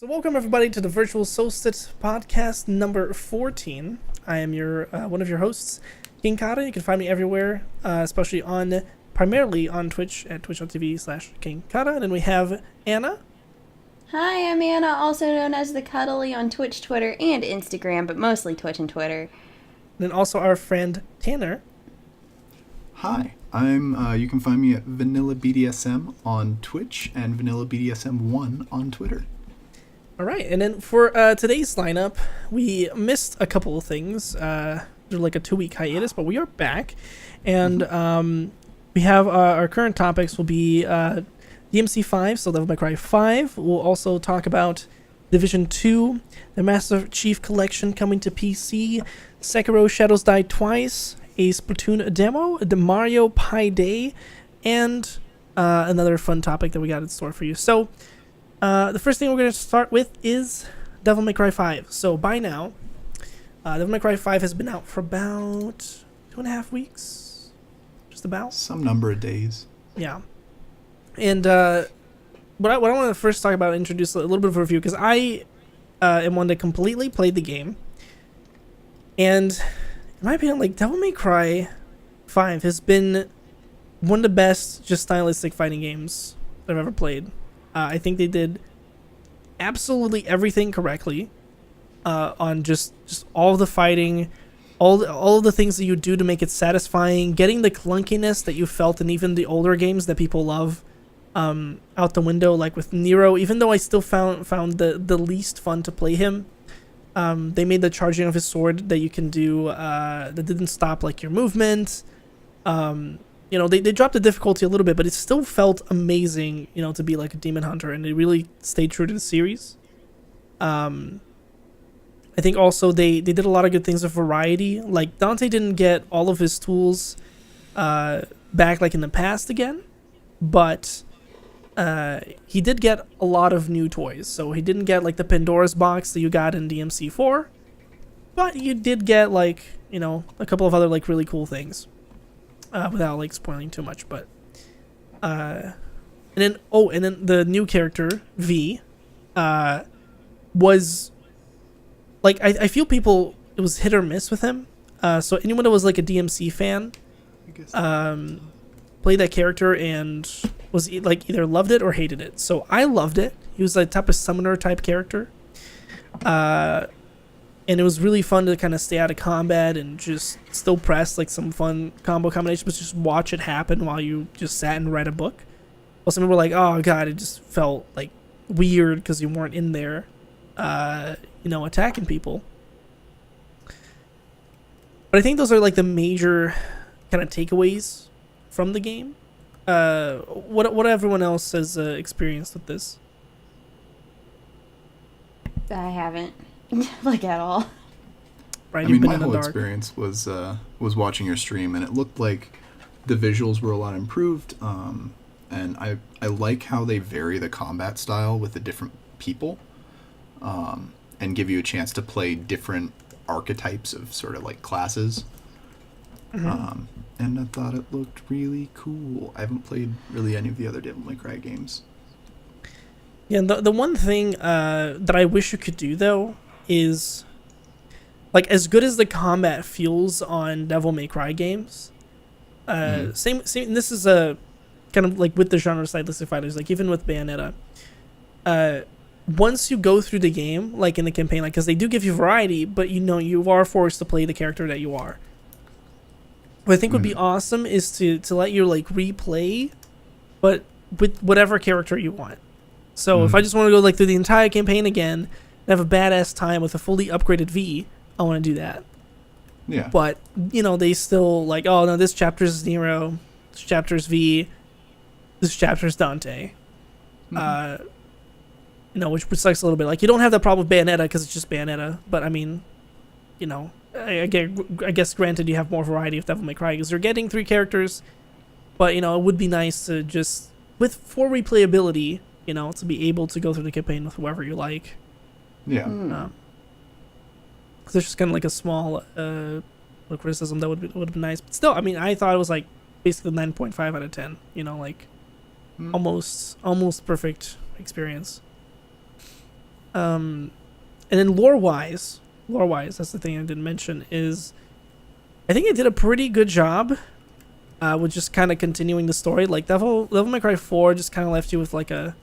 So welcome everybody to the Virtual Solstice podcast number 14. I am your one of your hosts, King Khada. You can find me everywhere, especially primarily on Twitch at twitch.tv/King Khada. And then we have Anna. Hi, I'm Anna, also known as the Cuddly on Twitch, Twitter, and Instagram, but mostly Twitch and Twitter. And then also our friend Tanner. Hi, I'm. You can find me at Vanilla BDSM on Twitch and Vanilla BDSM1 on Twitter. All right, and then for today's lineup, we missed a couple of things. There's like a 2-week hiatus, but we are back, and we have our current topics will be DMC 5, so Devil May Cry 5. We'll also talk about Division 2, the Master Chief Collection coming to PC, Sekiro Shadows Die Twice, a Splatoon demo, the Mario Pi Day, and another fun topic that we got in store for you. So, the first thing we're going to start with is Devil May Cry 5. So by now, Devil May Cry 5 has been out for about 2.5 weeks, just about. Some number of days. Yeah. And what I want to first talk about, introduce a little bit of a review, because I am one that completely played the game. And in my opinion, like, Devil May Cry 5 has been one of the best just stylistic fighting games I've ever played. I think they did absolutely everything correctly on just all the fighting, all the things that you do to make it satisfying, getting the clunkiness that you felt in even the older games that people love out the window, like with Nero. Even though I still found the least fun to play him, they made the charging of his sword that you can do that didn't stop like your movement. You know, they dropped the difficulty a little bit, but it still felt amazing, you know, to be like a demon hunter, and they really stayed true to the series. I think also they did a lot of good things with variety. Like, Dante didn't get all of his tools back like in the past again, but he did get a lot of new toys. So he didn't get like the Pandora's box that you got in DMC 4, but you did get, like, you know, a couple of other like really cool things. Without like spoiling too much, but and then the new character V was like, I feel people, it was hit or miss with him. So anyone that was like a DMC fan played that character and was like either loved it or hated it. So I loved it. He was like type of summoner type character. And it was really fun to kind of stay out of combat and just still press like some fun combo combinations, but just watch it happen while you just sat and read a book. Well, some people were like, oh god, it just felt like weird because you weren't in there, you know, attacking people. But I think those are like the major kind of takeaways from the game. What everyone else has experienced with this? I haven't, like, at all. Right, I mean, my whole experience was watching your stream, and it looked like the visuals were a lot improved, and I like how they vary the combat style with the different people, and give you a chance to play different archetypes of sort of like classes. And I thought it looked really cool. I haven't played really any of the other Devil May Cry games. Yeah, the one thing that I wish you could do though is, like, as good as the combat feels on Devil May Cry games, same. This is a kind of like with the genre stylistic fighters, like even with Bayonetta. Once you go through the game, like in the campaign, like, because they do give you variety, but you know you are forced to play the character that you are. What I think would be awesome is to let you like replay, but with whatever character you want. So if I just want to go like through the entire campaign again and have a badass time with a fully upgraded V, I want to do that. Yeah. But, you know, they still like, oh no, this chapter's Nero, this chapter's V, this chapter's Dante. You know, which sucks a little bit. Like, you don't have that problem with Bayonetta because it's just Bayonetta. But I mean, you know, I guess granted you have more variety with Devil May Cry because you're getting 3 characters. But, you know, it would be nice to just, for replayability, you know, to be able to go through the campaign with whoever you like. Yeah. Because there's just kind of like a small criticism that would have been nice. But still, I mean, I thought it was like basically 9.5 out of 10. You know, like almost perfect experience. And then lore-wise, that's the thing I didn't mention, is I think it did a pretty good job with just kind of continuing the story. Like Devil May Cry 4 just kind of left you with like oh,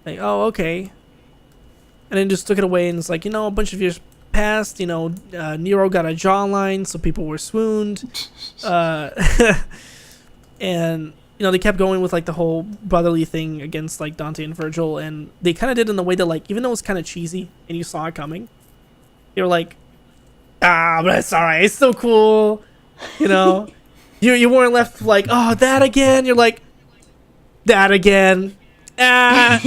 okay. And then just took it away and it's like, a bunch of years passed, Nero got a jawline, so people were swooned. And, they kept going with like the whole brotherly thing against like Dante and Virgil, and they kind of did it in a way that like, even though it was kind of cheesy and you saw it coming, they were like, but it's alright, it's still cool, You weren't left like, oh, that again. You're like, that again. Kind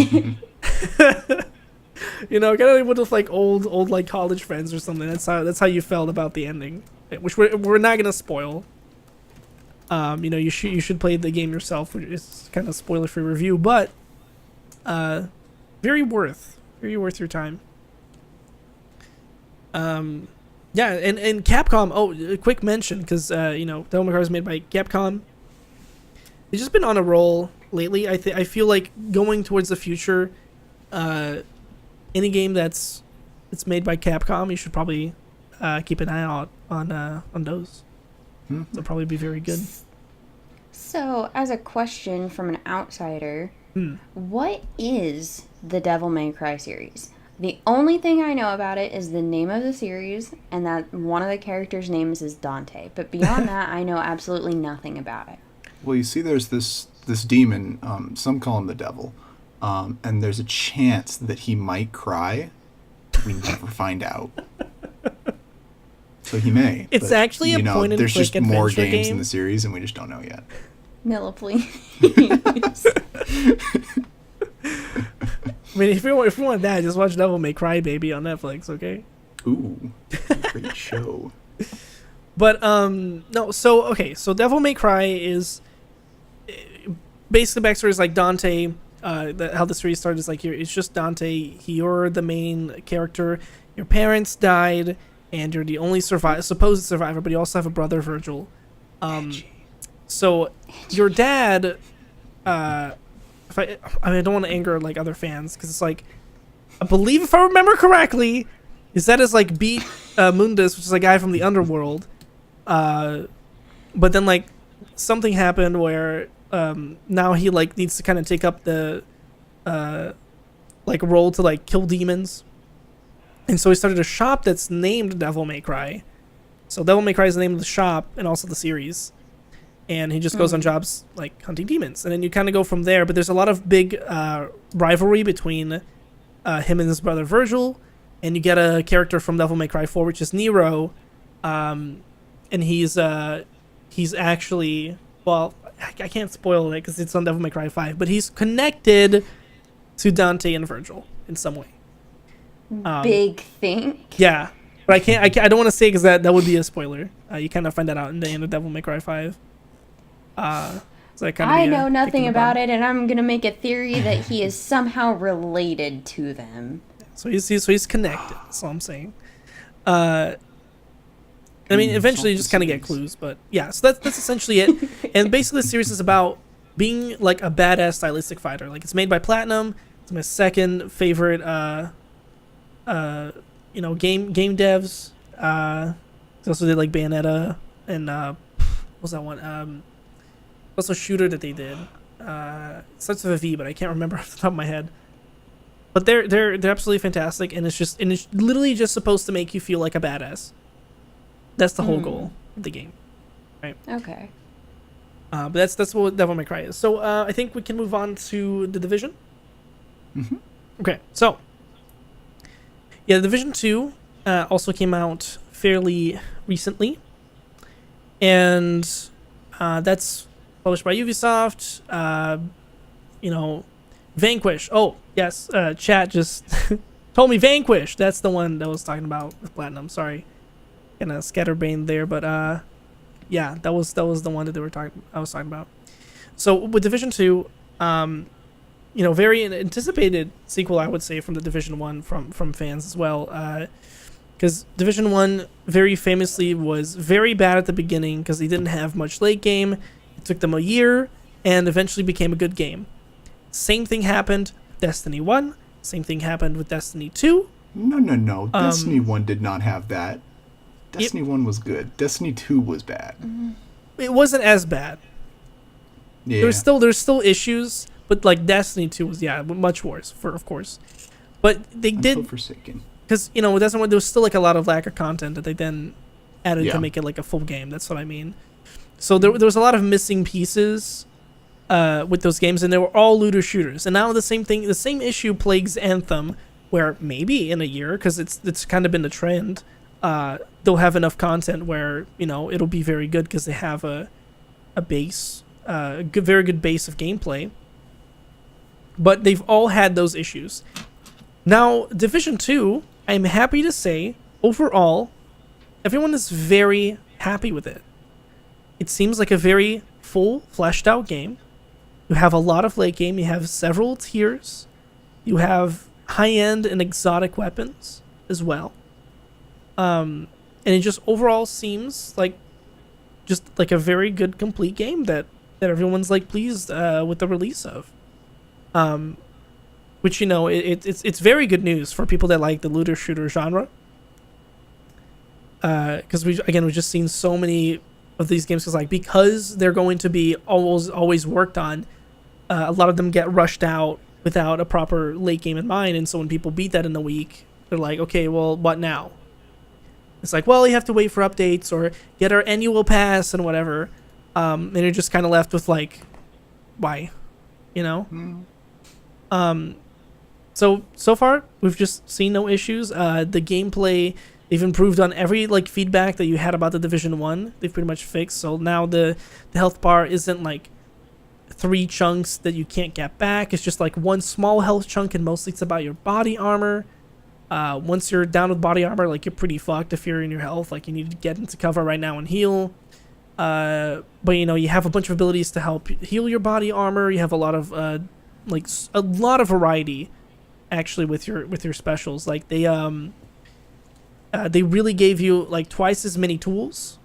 of with like old like college friends or something. That's how you felt about the ending, which we're not gonna spoil. You should play the game yourself. It's kind of spoiler-free review, but very worth your time. Yeah, and Capcom. Oh, a quick mention because Devil May Cry is made by Capcom. They've just been on a roll lately. I feel like going towards the future, any game that's made by Capcom, you should probably keep an eye out on those. They'll probably be very good. So, as a question from an outsider, what is the Devil May Cry series? The only thing I know about it is the name of the series, and that one of the characters' names is Dante. But beyond that, I know absolutely nothing about it. Well, you see, there's this demon. Some call him the devil, and there's a chance that he might cry. We never find out. So he may. It's actually a point-and-click there's just more adventure games game. in the series, and we just don't know yet. Nilla, please. I mean, if you want that, just watch Devil May Cry Baby on Netflix, okay? Ooh, great show. But no, so Devil May Cry is basically the backstory is like Dante. How the series started is like it's just Dante. You're the main character. Your parents died, and you're the only supposed survivor, but you also have a brother, Virgil. So your dad. I don't want to anger like other fans because it's like, I believe if I remember correctly, his dad is like beat Mundus, which is a guy from the underworld. But then like something happened where now he like needs to kind of take up the like role to like kill demons, and so he started a shop that's named Devil May Cry. So Devil May Cry is the name of the shop and also the series. And he just goes on jobs like hunting demons, and then you kind of go from there. But there's a lot of big rivalry between him and his brother Virgil, and you get a character from Devil May Cry 4, which is Nero, and he's actually, well, I can't spoil it because it's on Devil May Cry 5, but he's connected to Dante and Virgil in some way. Big think. Yeah, but I don't want to say because that would be a spoiler. You kind of find that out in the end of Devil May Cry 5. So I know nothing about it, and I'm gonna make a theory that he is somehow related to them. So he's connected. That's all I'm saying. I mean, eventually you just kind of get clues, but yeah. So that's essentially it. And basically, the series is about being like a badass stylistic fighter. Like it's made by Platinum. It's my second favorite, game devs. They also did like Bayonetta and what was that one? Also Shooter that they did. It starts with a V, but I can't remember off the top of my head. But they're absolutely fantastic, and it's literally just supposed to make you feel like a badass. That's the whole goal of the game, right? Okay. But that's what Devil May Cry is. So I think we can move on to The Division. Mm-hmm. Okay, so yeah, The Division 2 also came out fairly recently, and that's published by Ubisoft. Vanquish. Oh yes, chat just told me Vanquish. That's the one that I was talking about with Platinum. Sorry, kind of scatterbrained there, but yeah, that was the one that I was talking about. So with Division 2, very anticipated sequel, I would say, from the Division 1 from fans as well. Because Division 1 very famously was very bad at the beginning because they didn't have much late game. It took them a year and eventually became a good game. Same thing happened with Destiny 1. Same thing happened with Destiny 2. No. Destiny 1 did not have that. Destiny 1 was good. Destiny 2 was bad. It wasn't as bad. Yeah. There's still issues, but like Destiny 2 was much worse of course. But they did so Forsaken. because there was still like a lot of lack of content that they then added Yeah. to make it like a full game. That's what I mean. So there was a lot of missing pieces with those games, and they were all looter shooters. And now the same issue plagues Anthem, where maybe in a year, because it's kind of been the trend, they'll have enough content where it'll be very good because they have a base, very good base of gameplay. But they've all had those issues. Now, Division 2, I'm happy to say, overall, everyone is very happy with it. It seems like a very full, fleshed out game. You have a lot of late game. You have several tiers. You have high-end and exotic weapons as well. And it just overall seems like just like a very good, complete game that everyone's like pleased with the release of. Which it's very good news for people that like the looter shooter genre. Because we've just seen so many of these games because they're going to be always worked on. A lot of them get rushed out without a proper late game in mind, and so when people beat that in a week, they're like, okay, well, what now? It's like, well, you have to wait for updates or get our annual pass and whatever, and you're just kind of left with like, why, So far we've just seen no issues. The gameplay, they've improved on every like feedback that you had about the Division 1. They've pretty much fixed. So now the health bar isn't like 3 chunks that you can't get back. It's just like one small health chunk, and mostly it's about your body armor. Once you're down with body armor, like, you're pretty fucked if you're in your health. Like, you need to get into cover right now and heal. But you have a bunch of abilities to help heal your body armor. You have a lot of a lot of variety actually with your specials. Like, they really gave you like twice as many tools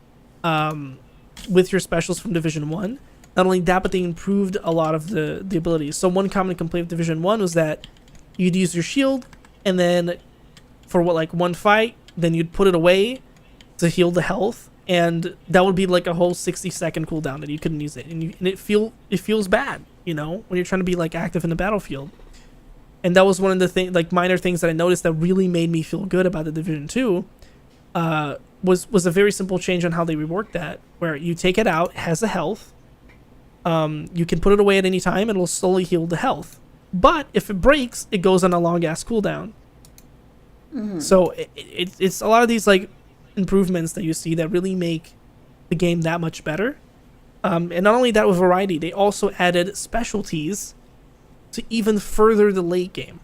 with your specials from Division 1. Not only that, but they improved a lot of the abilities. So one common complaint of Division 1 was that you'd use your shield, and then for one fight, then you'd put it away to heal the health, and that would be like a whole 60-second cooldown that you couldn't use it, and it feels bad, when you're trying to be like active in the battlefield. And that was one of the minor things that I noticed that really made me feel good about the Division 2. Was a very simple change on how they reworked that, where you take it out, it has a health. You can put it away at any time, and it'll slowly heal the health. But if it breaks, it goes on a long ass cooldown. Mm-hmm. So it's a lot of these like improvements that you see that really make the game that much better. And not only that, with variety, they also added specialties to even further the late game.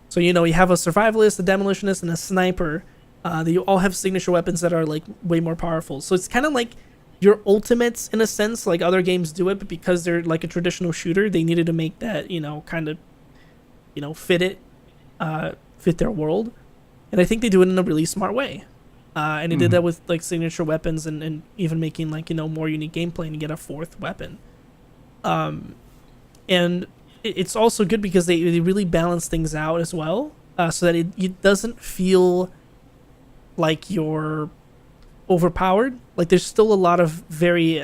So you have a survivalist, a demolitionist, and a sniper. They all have signature weapons that are like way more powerful. So it's kind of like your ultimates in a sense, like other games do it, but because they're like a traditional shooter, they needed to make that kind of fit their world. And I think they do it in a really smart way. And they did that with like signature weapons and even making like more unique gameplay and get a 4th weapon. And it's also good because they really balance things out as well, so that it doesn't feel like you're overpowered. Like, there's still a lot of very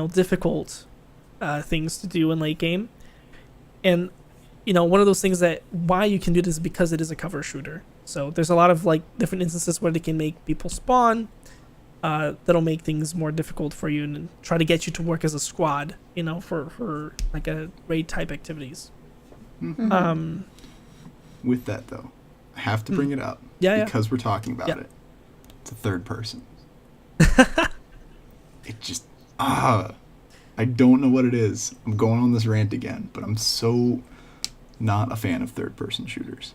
difficult things to do in late game. And one of those things that why you can do this is because it is a cover shooter. So there's a lot of like different instances where they can make people spawn, that'll make things more difficult for you and try to get you to work as a squad, for like a raid type activities. Mm-hmm. With that though, I have to bring it up because we're talking about it. It's a third person. It just I don't know what it is. I'm going on this rant again, but I'm so not a fan of third person shooters.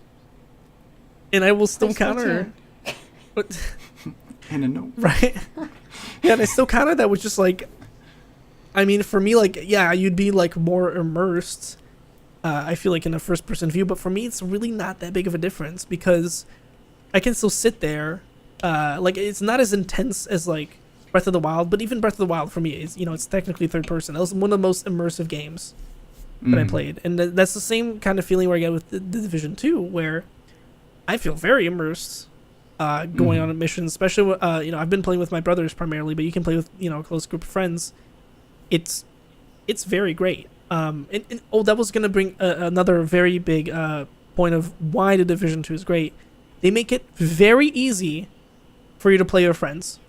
And I will still counter. But and a no. Right? Yeah, and I still counter that with just like, I mean, for me, like, yeah, you'd be like more immersed, I feel like, in a first person view, but for me it's really not that big of a difference because I can still sit there. Like, it's not as intense as like Breath of the Wild, but even Breath of the Wild for me is, it's technically third person. That was one of the most immersive games that I played, and that's the same kind of feeling where I get with the Division 2, where I feel very immersed going on missions, especially I've been playing with my brothers primarily, but you can play with a close group of friends. It's very great. That was gonna bring another very big point of why the Division 2 is great. They make it very easy for you to play with friends,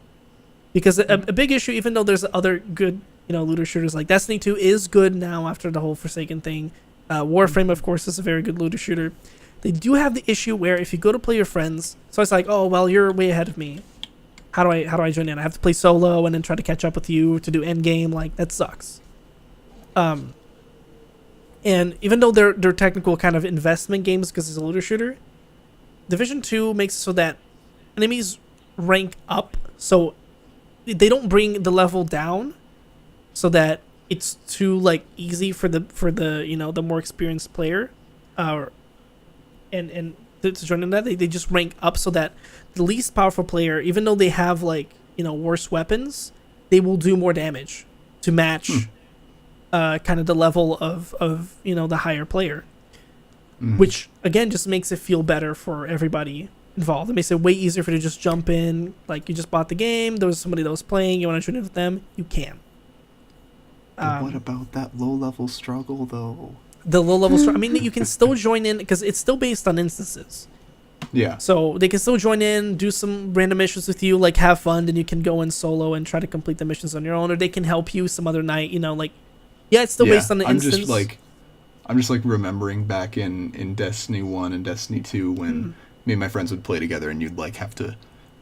because a big issue, even though there's other good looter shooters like Destiny 2 is good now after the whole Forsaken thing. Warframe, of course, is a very good looter shooter. They do have the issue where if you go to play your friends, so it's like, oh well, you're way ahead of me. How do I join in? I have to play solo and then try to catch up with you to do end game. Like, that sucks. And even though they're technical kind of investment games because it's a looter shooter, Division 2 makes it so that enemies rank up, so they don't bring the level down, so that it's too easy for the more experienced player, and to join in that. They just rank up so that the least powerful player, even though they have worse weapons, they will do more damage to match kind of the level of the higher player, which again just makes it feel better for everybody involved. It makes it way easier for you to just jump in. Like, you just bought the game, there was somebody that was playing, you want to join in with them, you can. What about that low-level struggle, though? The low-level struggle, I mean, you can still join in because it's still based on instances. Yeah. So they can still join in, do some random missions with you, have fun, then you can go in solo and try to complete the missions on your own, or they can help you some other night, it's still based on the instance. I'm just remembering back in Destiny 1 and Destiny 2 when me and my friends would play together, and you'd have to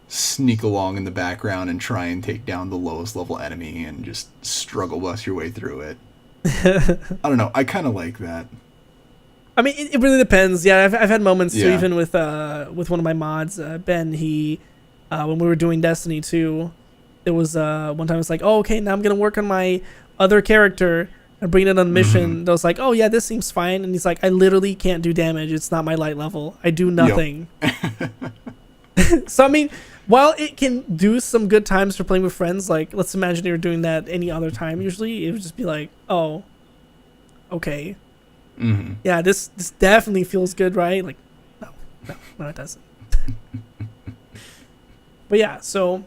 sneak along in the background and try and take down the lowest level enemy and just struggle bust your way through it. I don't know. I kind of like that. I mean, it really depends. Yeah, I've had moments too, even with one of my mods, Ben. He when we were doing Destiny 2, there was one time it's like, oh, okay, now I'm gonna work on my other character and bring it on a mission. That was like, oh yeah, this seems fine, and he's like, I literally can't do damage. It's not my light level. I do nothing. Yep. So I mean, while it can do some good times for playing with friends, let's imagine you're doing that any other time. Usually, it would just be like, oh, okay. Yeah, this definitely feels good, right? No, it doesn't. But yeah, so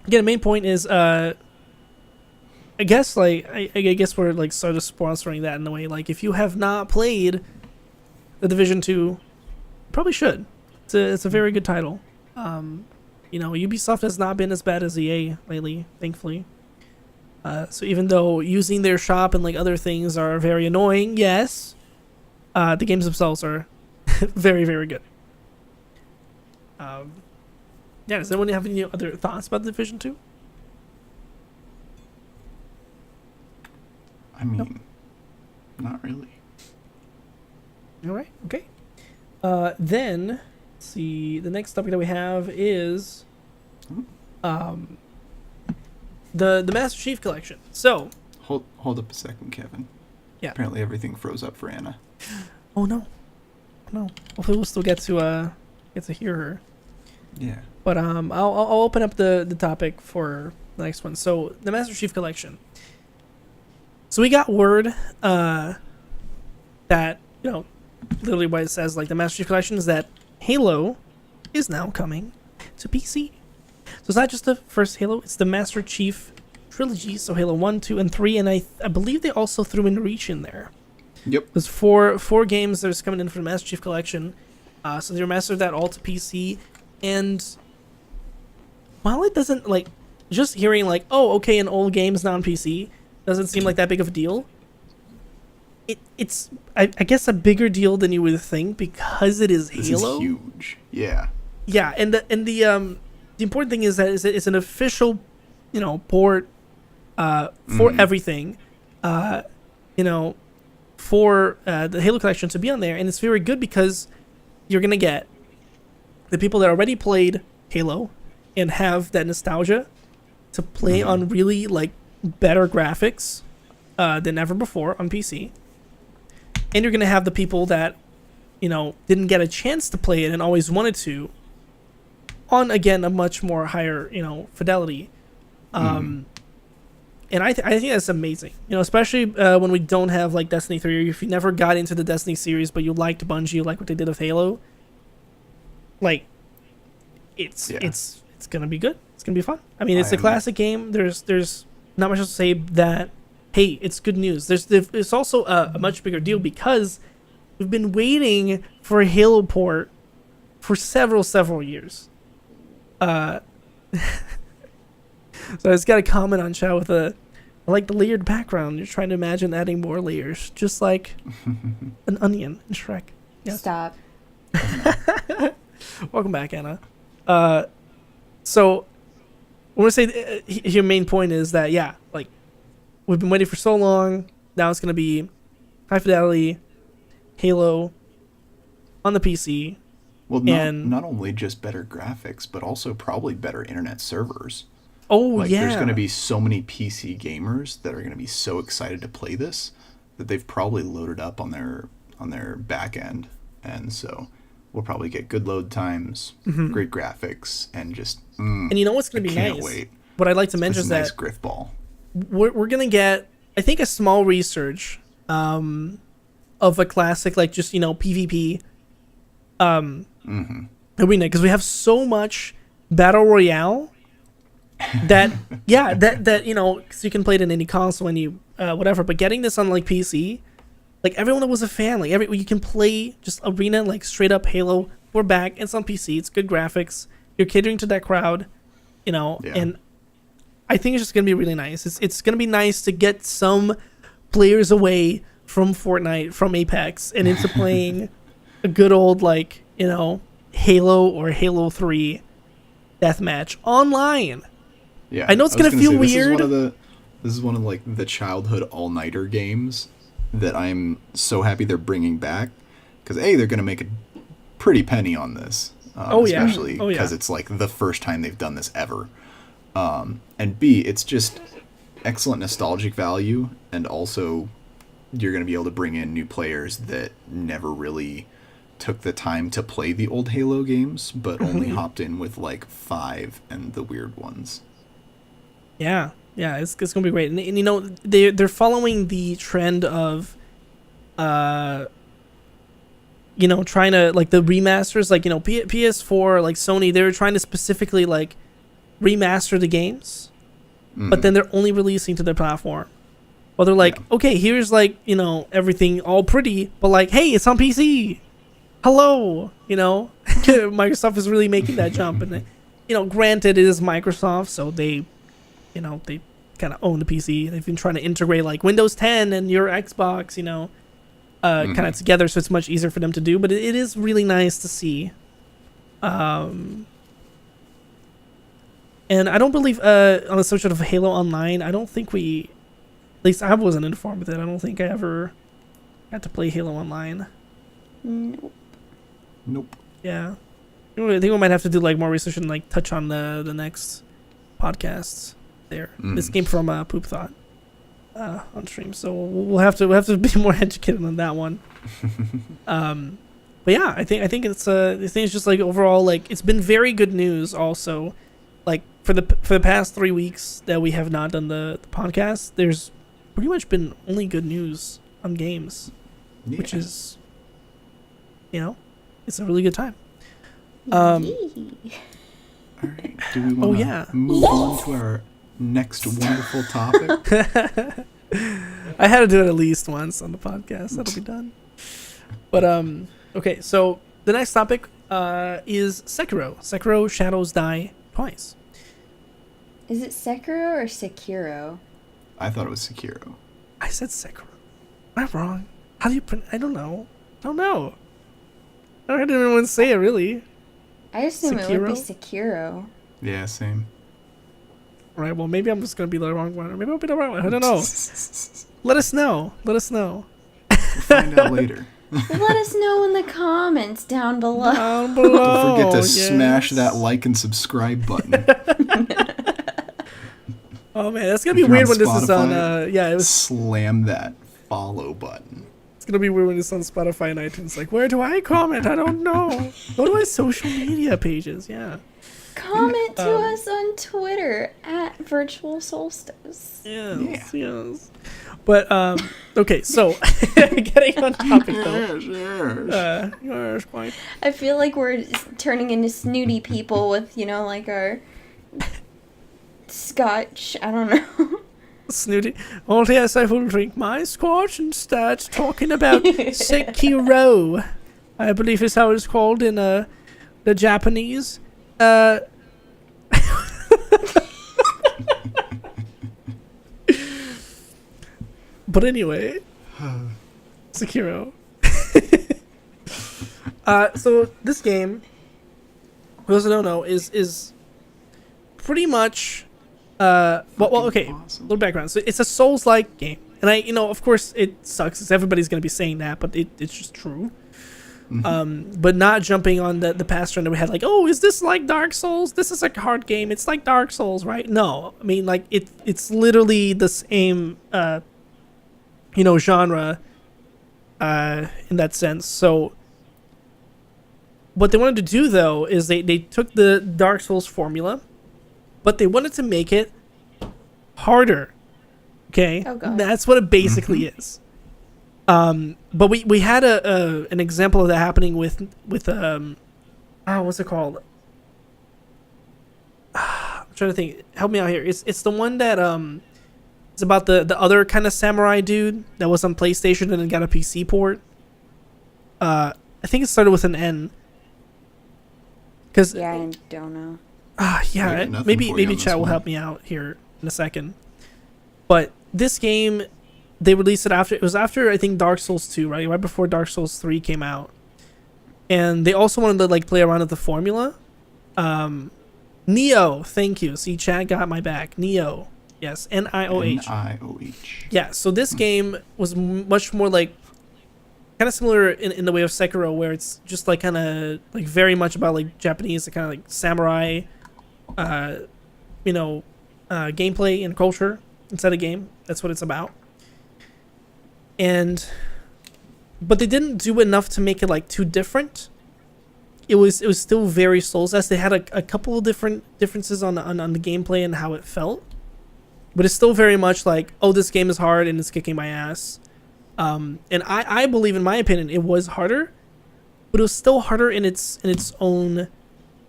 again, the main point is, I guess I guess we're sort of sponsoring that in a way. If you have not played the Division 2, you probably should. It's a very good title. Ubisoft has not been as bad as EA lately, thankfully. So even though using their shop and other things are very annoying, yes, the games themselves are very, very good. Does anyone have any other thoughts about the Division 2? I mean, not really. All right. Okay. Then, let's see. The next topic that we have is the Master Chief Collection. So hold up a second, Kevin. Yeah. Apparently everything froze up for Anna. Oh no. Hopefully we'll still get to hear her. Yeah. But I'll open up the topic for the next one. So the Master Chief Collection. So we got word that literally what it says, the Master Chief Collection, is that Halo is now coming to PC. So it's not just the first Halo, it's the Master Chief trilogy, so Halo 1, 2, and 3, and I believe they also threw in Reach in there. Yep. There's four games that's coming in for the Master Chief Collection, so they remastered that all to PC, and while it doesn't, just hearing, oh, okay, an old game's now on PC, doesn't seem like that big of a deal, it's I guess a bigger deal than you would think, because it is Halo. This is huge. Yeah. Yeah, and the important thing is that it's an official, port for everything, for the Halo collection to be on there, and it's very good because you're gonna get the people that already played Halo and have that nostalgia to play on really better graphics than ever before on PC, and you're gonna have the people that didn't get a chance to play it and always wanted to, on again a much more higher fidelity. And I think that's amazing. You know, especially when we don't have like Destiny 3, or if you never got into the Destiny series, but you liked Bungie, you like what they did with Halo. Like, it's gonna be good. It's gonna be fun. I mean, it's a classic game. There's not much else to say that. Hey, it's good news. It's also a much bigger deal because we've been waiting for a Halo port for several years. So I just got a comment on chat with I like the layered background. You're trying to imagine adding more layers, just like an onion in Shrek. Yes. Stop. Welcome back, Anna. So I want to say your main point is that, yeah, like, we've been waiting for so long. Now it's going to be high fidelity Halo on the PC. Well, not only just better graphics, but also probably better internet servers. Oh, like, yeah. There's going to be so many PC gamers that are going to be so excited to play this that they've probably loaded up on their back end. And so we'll probably get good load times, great graphics, and just and you know what's going to be nice? Wait. What I'd like to mention is nice that griff ball. We're going to get, I think, a small research of a classic, like, just, you know, PvP arena, because we have so much battle royale that that you know, because you can play it in any console, any whatever, but getting this on like PC, like, everyone that was a fan, like, you can play just arena, like, straight up Halo. We're back. It's on PC. It's good graphics. You're catering to that crowd, you know, and I think it's just gonna be really nice. It's gonna be nice to get some players away from Fortnite, from Apex, and into playing a good old, like, you know, Halo or Halo 3 deathmatch online. Yeah, I know it's gonna feel weird. This is one of like the childhood all-nighter games that I'm so happy they're bringing back, because A, they're gonna make a pretty penny on this, especially because it's like the first time they've done this ever, and B, it's just excellent nostalgic value, and also you're gonna be able to bring in new players that never really took the time to play the old Halo games, but only hopped in with like 5 and the weird ones. Yeah, it's gonna be great, and you know, they're following the trend of, you know, trying to, like, the remasters, like, you know, PS4, like Sony, they're trying to specifically, like, remaster the games, but then they're only releasing to their platform. Well, they're like, okay, here's, like, you know, everything all pretty, but, like, hey, it's on PC. Hello, you know. Microsoft is really making that jump, and, you know, granted, it is Microsoft, so they, you know, they kind of own the PC. They've been trying to integrate, like, Windows 10 and your Xbox, you know, kind of together, so it's much easier for them to do. But it is really nice to see. And I don't believe, on the subject of Halo Online, I don't think we, at least I wasn't informed with it. I don't think I ever got to play Halo Online. Nope. Yeah. I think we might have to do, like, more research and, like, touch on the next podcasts there. This came from Poop Thought on stream, so we'll have to be more educated on that one. But yeah, I think it's just, like, overall, like, it's been very good news. Also, like, for the past 3 weeks that we have not done the podcast, there's pretty much been only good news on games, which is, you know, it's a really good time. All right. Do we want to move on to our next wonderful topic? I had to do it at least once on the podcast. That'll be done. But okay. So the next topic is Sekiro. Sekiro: Shadows Die Twice. Is it Sekiro or Sekiro? I thought it was Sekiro. I said Sekiro. Am I wrong? How do you I don't know. I don't heard anyone say it, really. I assume it would be Sekiro. Yeah, same. Right, well, maybe I'm just going to be the wrong one. Or maybe I'll be the right one. I don't know. Let us know. We'll find out later. Let us know in the comments down below. Down below. Don't forget to smash that like and subscribe button. Oh, man, that's going to be weird when this is on... Slam that follow button. It's going to be weird when it's on Spotify and iTunes. Like, where do I comment? I don't know. Go to my social media pages, yeah. Comment to us on Twitter at Virtual Solstice. Yes. But okay, so getting on topic though. Yes, quite. I feel like we're turning into snooty people with, like our scotch. I don't know. Snooty. Oh yes, I will drink my scotch and start talking about Sekiro. I believe is how it's called in the Japanese. But anyway, Sekiro. So this game, for those who don't know, is pretty much okay. Awesome. Little background. So it's a Souls-like game, and of course it sucks. 'Cause everybody's gonna be saying that, but it's just true. But not jumping on the past trend that we had, like, oh, is this like Dark Souls? This is like a hard game. It's like Dark Souls, right? No, I mean, like it's literally the same genre in that sense. So what they wanted to do though is they took the Dark Souls formula, but they wanted to make it harder. Okay, Oh, God. that's what it basically is. But we had an example of that happening with what's it called? I'm trying to think. Help me out here. It's the one that it's about the other kind of samurai dude that was on PlayStation and then got a PC port. I think it started with an N. Cause Yeah, I don't know. I yeah, got nothing maybe for you on Chad this will one. help me out here in a second. But this game, they released it after. It was after, I think, Dark Souls 2, right? Right before Dark Souls 3 came out. And they also wanted to like play around with the formula. Neo, thank you. See, Chad got my back. Neo, yes, Nioh. Nioh. Yeah. So this game was much more like, kind of similar in the way of Sekiro, where it's just like kind of like very much about like Japanese, kind of like samurai, gameplay and culture inside a game. That's what it's about. But they didn't do enough to make it like too different. It was still very Souls-esque. They had a couple of different differences on the gameplay and how it felt, but it's still very much like, oh, this game is hard and it's kicking my ass. And I believe, in my opinion, it was harder, but it was still harder in its own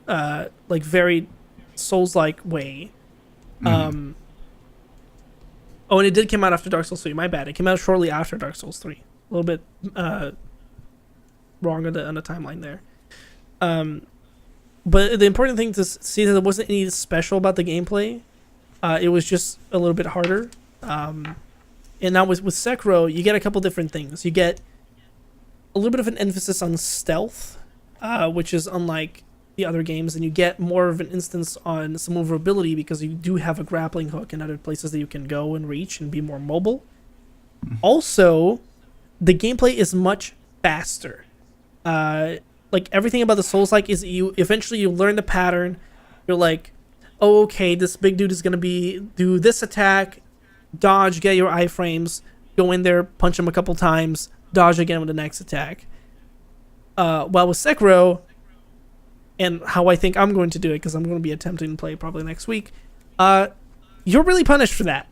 like very Souls-like way. Oh, and it did come out after Dark Souls 3. My bad. It came out shortly after Dark Souls 3. A little bit wrong on the timeline there. But the important thing to see is that there wasn't any special about the gameplay. It was just a little bit harder. And now with Sekiro, you get a couple different things. You get a little bit of an emphasis on stealth, which is unlike the other games, and you get more of an instance on some maneuverability because you do have a grappling hook and other places that you can go and reach and be more mobile. Also, the gameplay is much faster. Like everything about the Souls-like is you learn the pattern. You're like, oh, okay, this big dude is gonna do this attack, dodge, get your iframes, go in there, punch him a couple times, dodge again with the next attack. While with Sekiro, and how I think I'm going to do it, because I'm going to be attempting to play probably next week, you're really punished for that.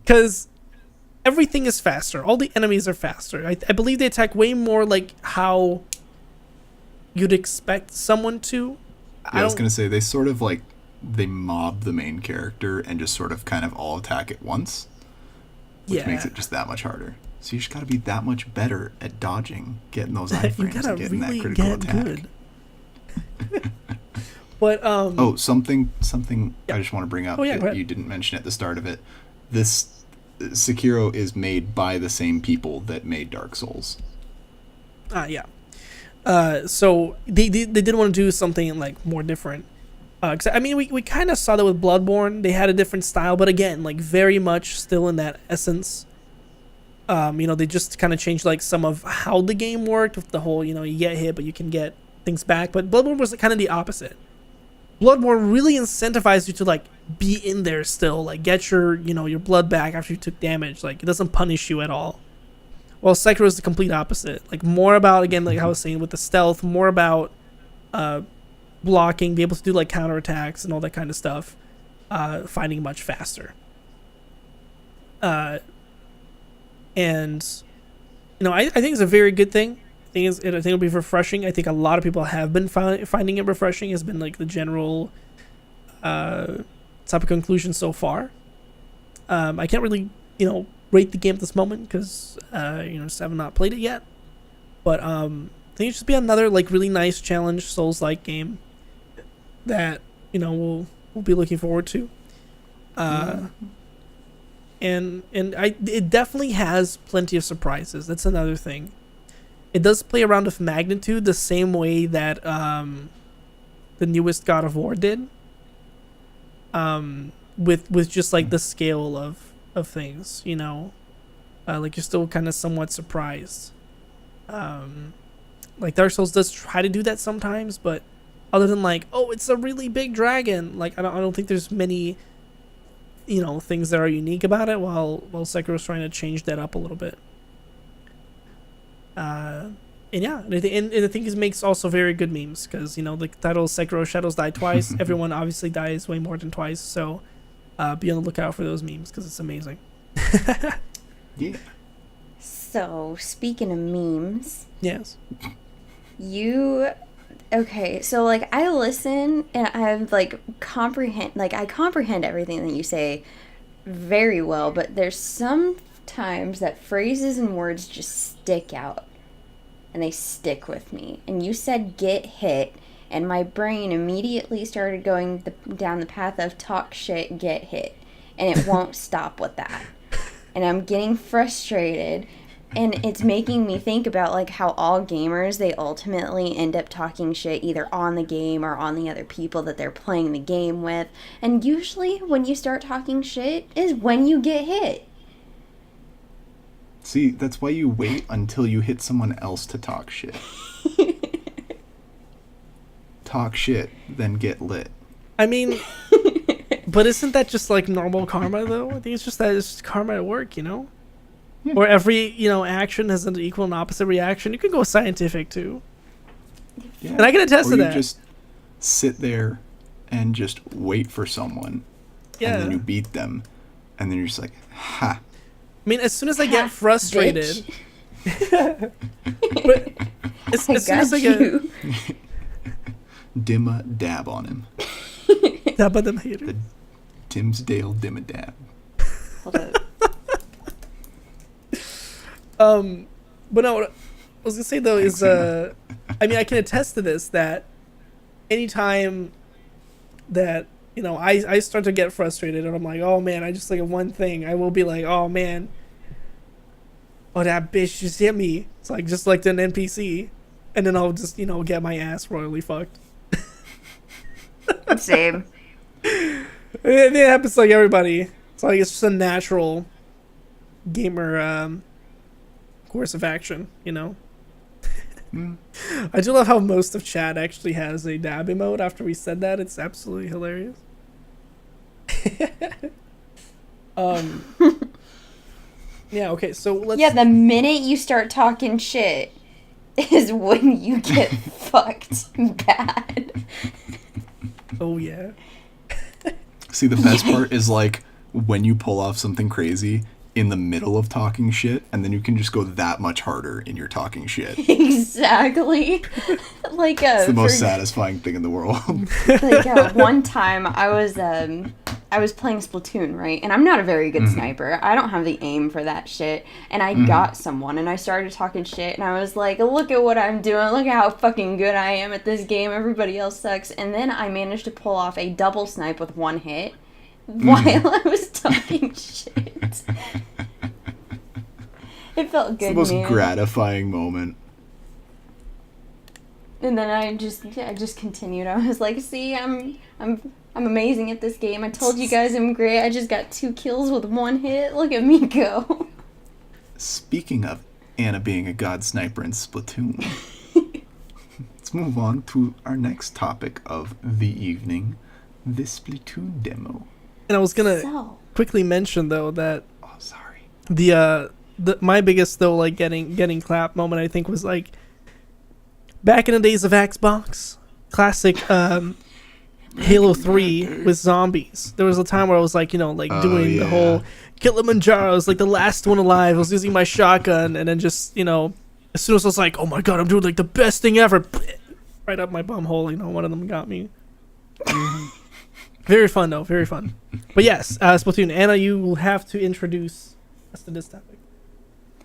Because everything is faster. All the enemies are faster. I believe they attack way more like how you'd expect someone to. I was going to say, they sort of like, they mob the main character and just sort of kind of all attack at once, which makes it just that much harder. So you just got to be that much better at dodging, getting those iframes, and getting that critical attack. Good. But something I just want to bring up that you didn't mention at the start of it. This Sekiro is made by the same people that made Dark Souls. So they did want to do something like more different. 'Cause, I mean, we kind of saw that with Bloodborne. They had a different style, but again, like very much still in that essence. They just kind of changed like some of how the game worked with the whole, you get hit, but you can get things back. But Bloodborne was kind of the opposite. Bloodborne really incentivized you to like be in there still, like get your blood back after you took damage. Like it doesn't punish you at all. Well, Sekiro is the complete opposite. Like more about, again, like I was saying with the stealth, more about blocking, be able to do like counterattacks and all that kind of stuff, fighting much faster. And I think it's a very good thing. I think it'll be refreshing. I think a lot of people have been finding it refreshing. Has been like the general type of conclusion so far. I can't really rate the game at this moment because just have not played it yet. But I think it should be another like really nice challenge Souls-like game that we'll be looking forward to. And it definitely has plenty of surprises. That's another thing. It does play around with magnitude the same way that the newest God of War did. With just like the scale of things, like you're still kind of somewhat surprised. Like Dark Souls does try to do that sometimes, but other than like, oh, it's a really big dragon, like I don't think there's many things that are unique about it, while Sekiro's trying to change that up a little bit. And I think it makes also very good memes, because the title is Sekiro Shadows Die Twice. Everyone obviously dies way more than twice, so be on the lookout for those memes because it's amazing. Yeah. So speaking of memes, yes, okay, so like I listen and I'm like I comprehend everything that you say very well, but there's some times that phrases and words just stick out and they stick with me. And you said get hit, and my brain immediately started going down the path of talk shit, get hit, and it won't stop with that. And I'm getting frustrated. And it's making me think about like how all gamers, they ultimately end up talking shit either on the game or on the other people that they're playing the game with. And usually when you start talking shit is when you get hit. See, that's why you wait until you hit someone else to talk shit. Talk shit, then get lit. I mean, but isn't that just like normal karma though? I think it's just karma at work, Yeah. Or every, action has an equal and opposite reaction. You can go scientific, too. Yeah. And I can attest to that. Or you just sit there and just wait for someone. Yeah. And then you beat them. And then you're just like, ha. I mean, as soon as I get frustrated... but as soon as I get... Dimma dab on him. Dab them haters. The Dimsdale Dimma dab. Hold up. But no, what I was gonna say though is, I mean, I can attest to this, that anytime that, I start to get frustrated and I'm like, oh man, I just like one thing, I will be like, oh man, oh that bitch just hit me. It's like, just like an NPC. And then I'll just, get my ass royally fucked. Same. It happens to like everybody. It's like, it's just a natural gamer, course of action, I do love how most of chat actually has a dab emote after we said that. It's absolutely hilarious. Yeah, okay, so let's... Yeah, the minute you start talking shit is when you get fucked bad. Oh, yeah. See, the best part is, like, when you pull off something crazy in the middle of talking shit, and then you can just go that much harder in your talking shit. Exactly. Like it's the most satisfying thing in the world. Like one time I was playing Splatoon, right? And I'm not a very good sniper. I don't have the aim for that shit. And I got someone, and I started talking shit, and I was like, look at what I'm doing. Look at how fucking good I am at this game. Everybody else sucks. And then I managed to pull off a double snipe with one hit while I was talking shit. It felt good, it's the most gratifying moment. And then I just continued. I was like, see, I'm amazing at this game. I told you guys I'm great. I just got 2 kills with 1 hit. Look at me go. Speaking of Anna being a god sniper in Splatoon, let's move on to our next topic of the evening, the Splatoon demo. And I was gonna quickly mention though that sorry. My biggest though like getting clapped moment, I think, was like back in the days of Xbox classic Halo 3 with zombies. There was a time where I was like, doing the whole Kilimanjaro. I was like the last one alive. I was using my shotgun, and then just, as soon as I was like, oh my god, I'm doing like the best thing ever, right up my bum hole, one of them got me. Very fun though, very fun. But yes, Splatoon. Anna, you will have to introduce us to this topic.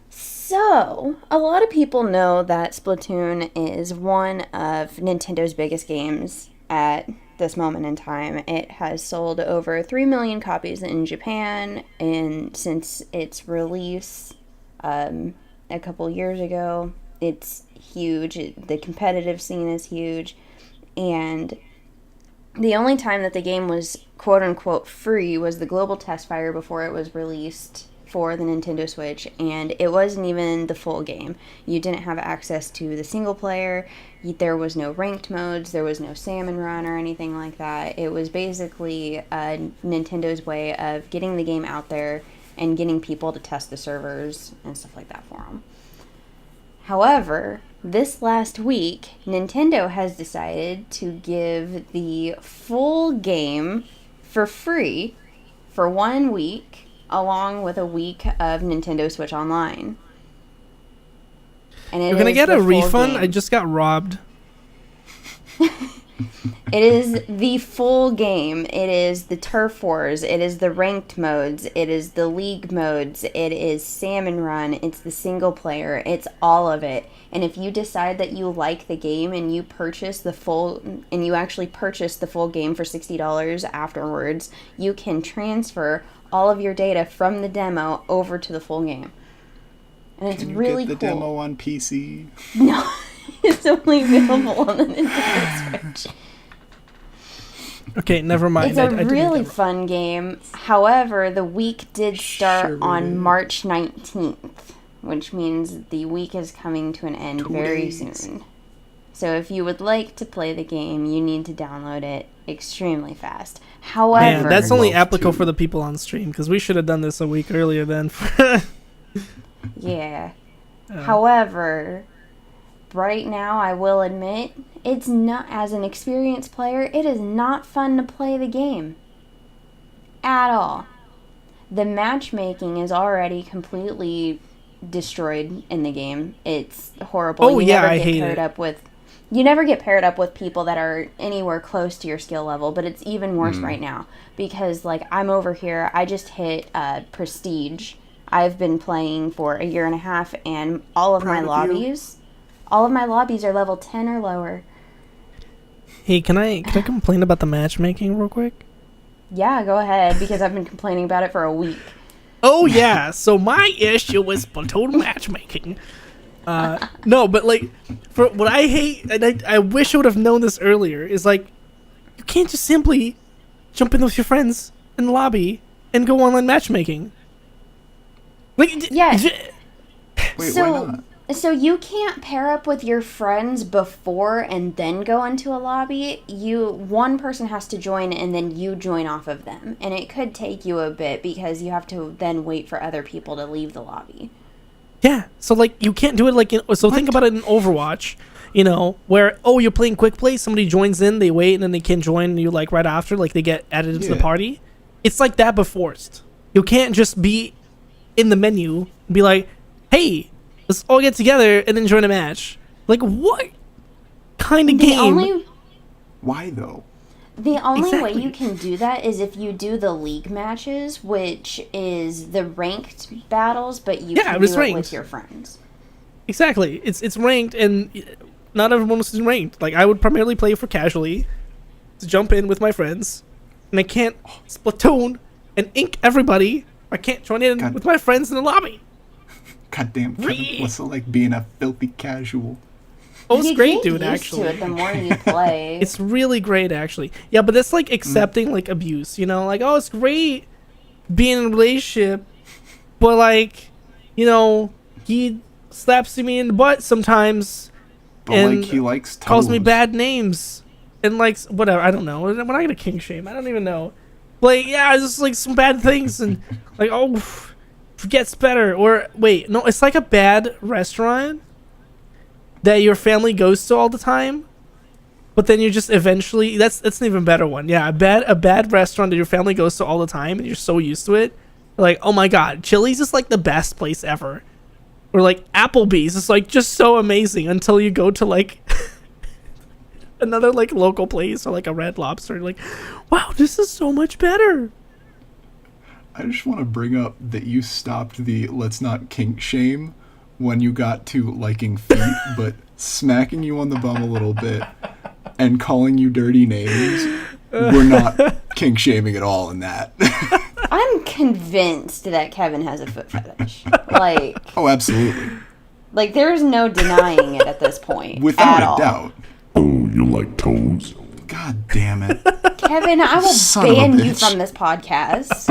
So, a lot of people know that Splatoon is one of Nintendo's biggest games at this moment in time. It has sold over 3 million copies in Japan, and since its release a couple years ago, it's huge. The competitive scene is huge, and the only time that the game was quote-unquote free was the global test fire before it was released for the Nintendo Switch, and it wasn't even the full game. You didn't have access to the single player, there was no ranked modes, there was no salmon run or anything like that. It was basically Nintendo's way of getting the game out there and getting people to test the servers and stuff like that for them. However, this last week, Nintendo has decided to give the full game for free for 1 week, along with a week of Nintendo Switch Online. And you're gonna get a refund? Game. I just got robbed. It is the full game. It is the Turf Wars. It is the ranked modes. It is the league modes. It is Salmon Run. It's the single player. It's all of it. And if you decide that you like the game and you purchase the full, and you actually purchase the full game for $60 afterwards, you can transfer all of your data from the demo over to the full game. And it's really cool. Get the demo on PC? No, it's only available on the Nintendo Switch. Okay, never mind. It's a really fun game. However, the week did start on March 19th, which means the week is coming to an end very soon. So if you would like to play the game, you need to download it extremely fast. However... Man, that's only applicable for the people on stream, because we should have done this a week earlier then. Yeah. However, right now, I will admit, it's not, as an experienced player, it is not fun to play the game. At all. The matchmaking is already completely destroyed in the game. It's horrible. Oh, yeah, I hate it. You never get paired up with people that are anywhere close to your skill level, but it's even worse right now. Because, I'm over here, I just hit Prestige. I've been playing for a year and a half, and all of my lobbies are level 10 or lower. Hey, can I complain about the matchmaking real quick? Yeah, go ahead, because I've been complaining about it for a week. Oh, yeah. So my issue was total matchmaking. No, but, for what I hate, and I wish I would have known this earlier, is, you can't just simply jump in with your friends in the lobby and go online matchmaking. Yeah. Wait, why not? So you can't pair up with your friends before and then go into a lobby. One person has to join and then you join off of them. And it could take you a bit because you have to then wait for other people to leave the lobby. Yeah. So you can't do it think about it in Overwatch, where you're playing quick play, somebody joins in, they wait, and then they can join you right after, they get added into the party. It's like that but forced. You can't just be in the menu and be like, hey, let's all get together and then join a match. What kind of game? Why though? The only way you can do that is if you do the league matches, which is the ranked battles, but you can do it with your friends. Exactly. It's ranked, and not everyone is ranked. I would primarily play for casually, to jump in with my friends, and I can't Splatoon and ink everybody. I can't join in with my friends in the lobby. Goddamn, Kevin, what's it like being a filthy casual? Oh, it's great, dude, actually. You get used to it the more you play. It's really great, actually. Yeah, but that's accepting, abuse, it's great being in a relationship, but, he slaps me in the butt sometimes, and he likes calls me bad names, and, whatever, I don't know. We're not gonna king shame, I don't even know. Just, some bad things, and, forgets better, or, wait, no, it's a bad restaurant that your family goes to all the time, but then you just eventually that's an even better one. Yeah, a bad restaurant that your family goes to all the time and you're so used to it. Like, oh my god, Chili's is like the best place ever. Or like Applebee's is like just so amazing until you go to like another like local place or like a Red Lobster. You're like, wow, this is so much better. I just want to bring up that you stopped the let's not kink shame when you got to liking feet, but smacking you on the bum a little bit and calling you dirty names. We're not kink shaming at all in that. I'm convinced that Kevin has a foot fetish. Like, oh, absolutely. Like, there's no denying it at this point. Without at a all. doubt. Oh, you like toes? God damn it. Kevin, I will Son of a ban you bitch. from this podcast.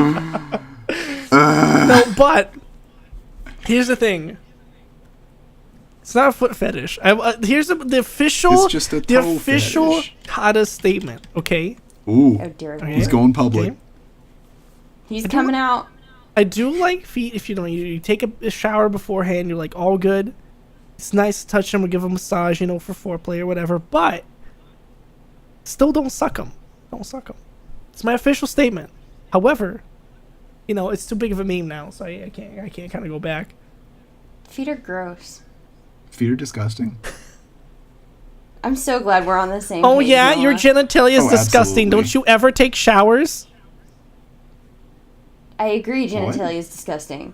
No, but here's the thing. It's not a foot fetish. Here's the official, It's just a the toe official fetish. Khada statement. Okay, Ooh, Oh, dear Okay. he's Lord. going public. Okay. He's coming out. I do like feet. If you take a shower beforehand, you're like all good. It's nice to touch them or give them a massage, for foreplay or whatever. But still, don't suck them. Don't suck them. It's my official statement. However, it's too big of a meme now, so I can't kind of go back. Feet are gross. Feet are disgusting. I'm so glad we're on the same Oh page, yeah, Noah. your genitalia is Oh, disgusting. absolutely. Don't you ever take showers? I agree, What? genitalia is disgusting.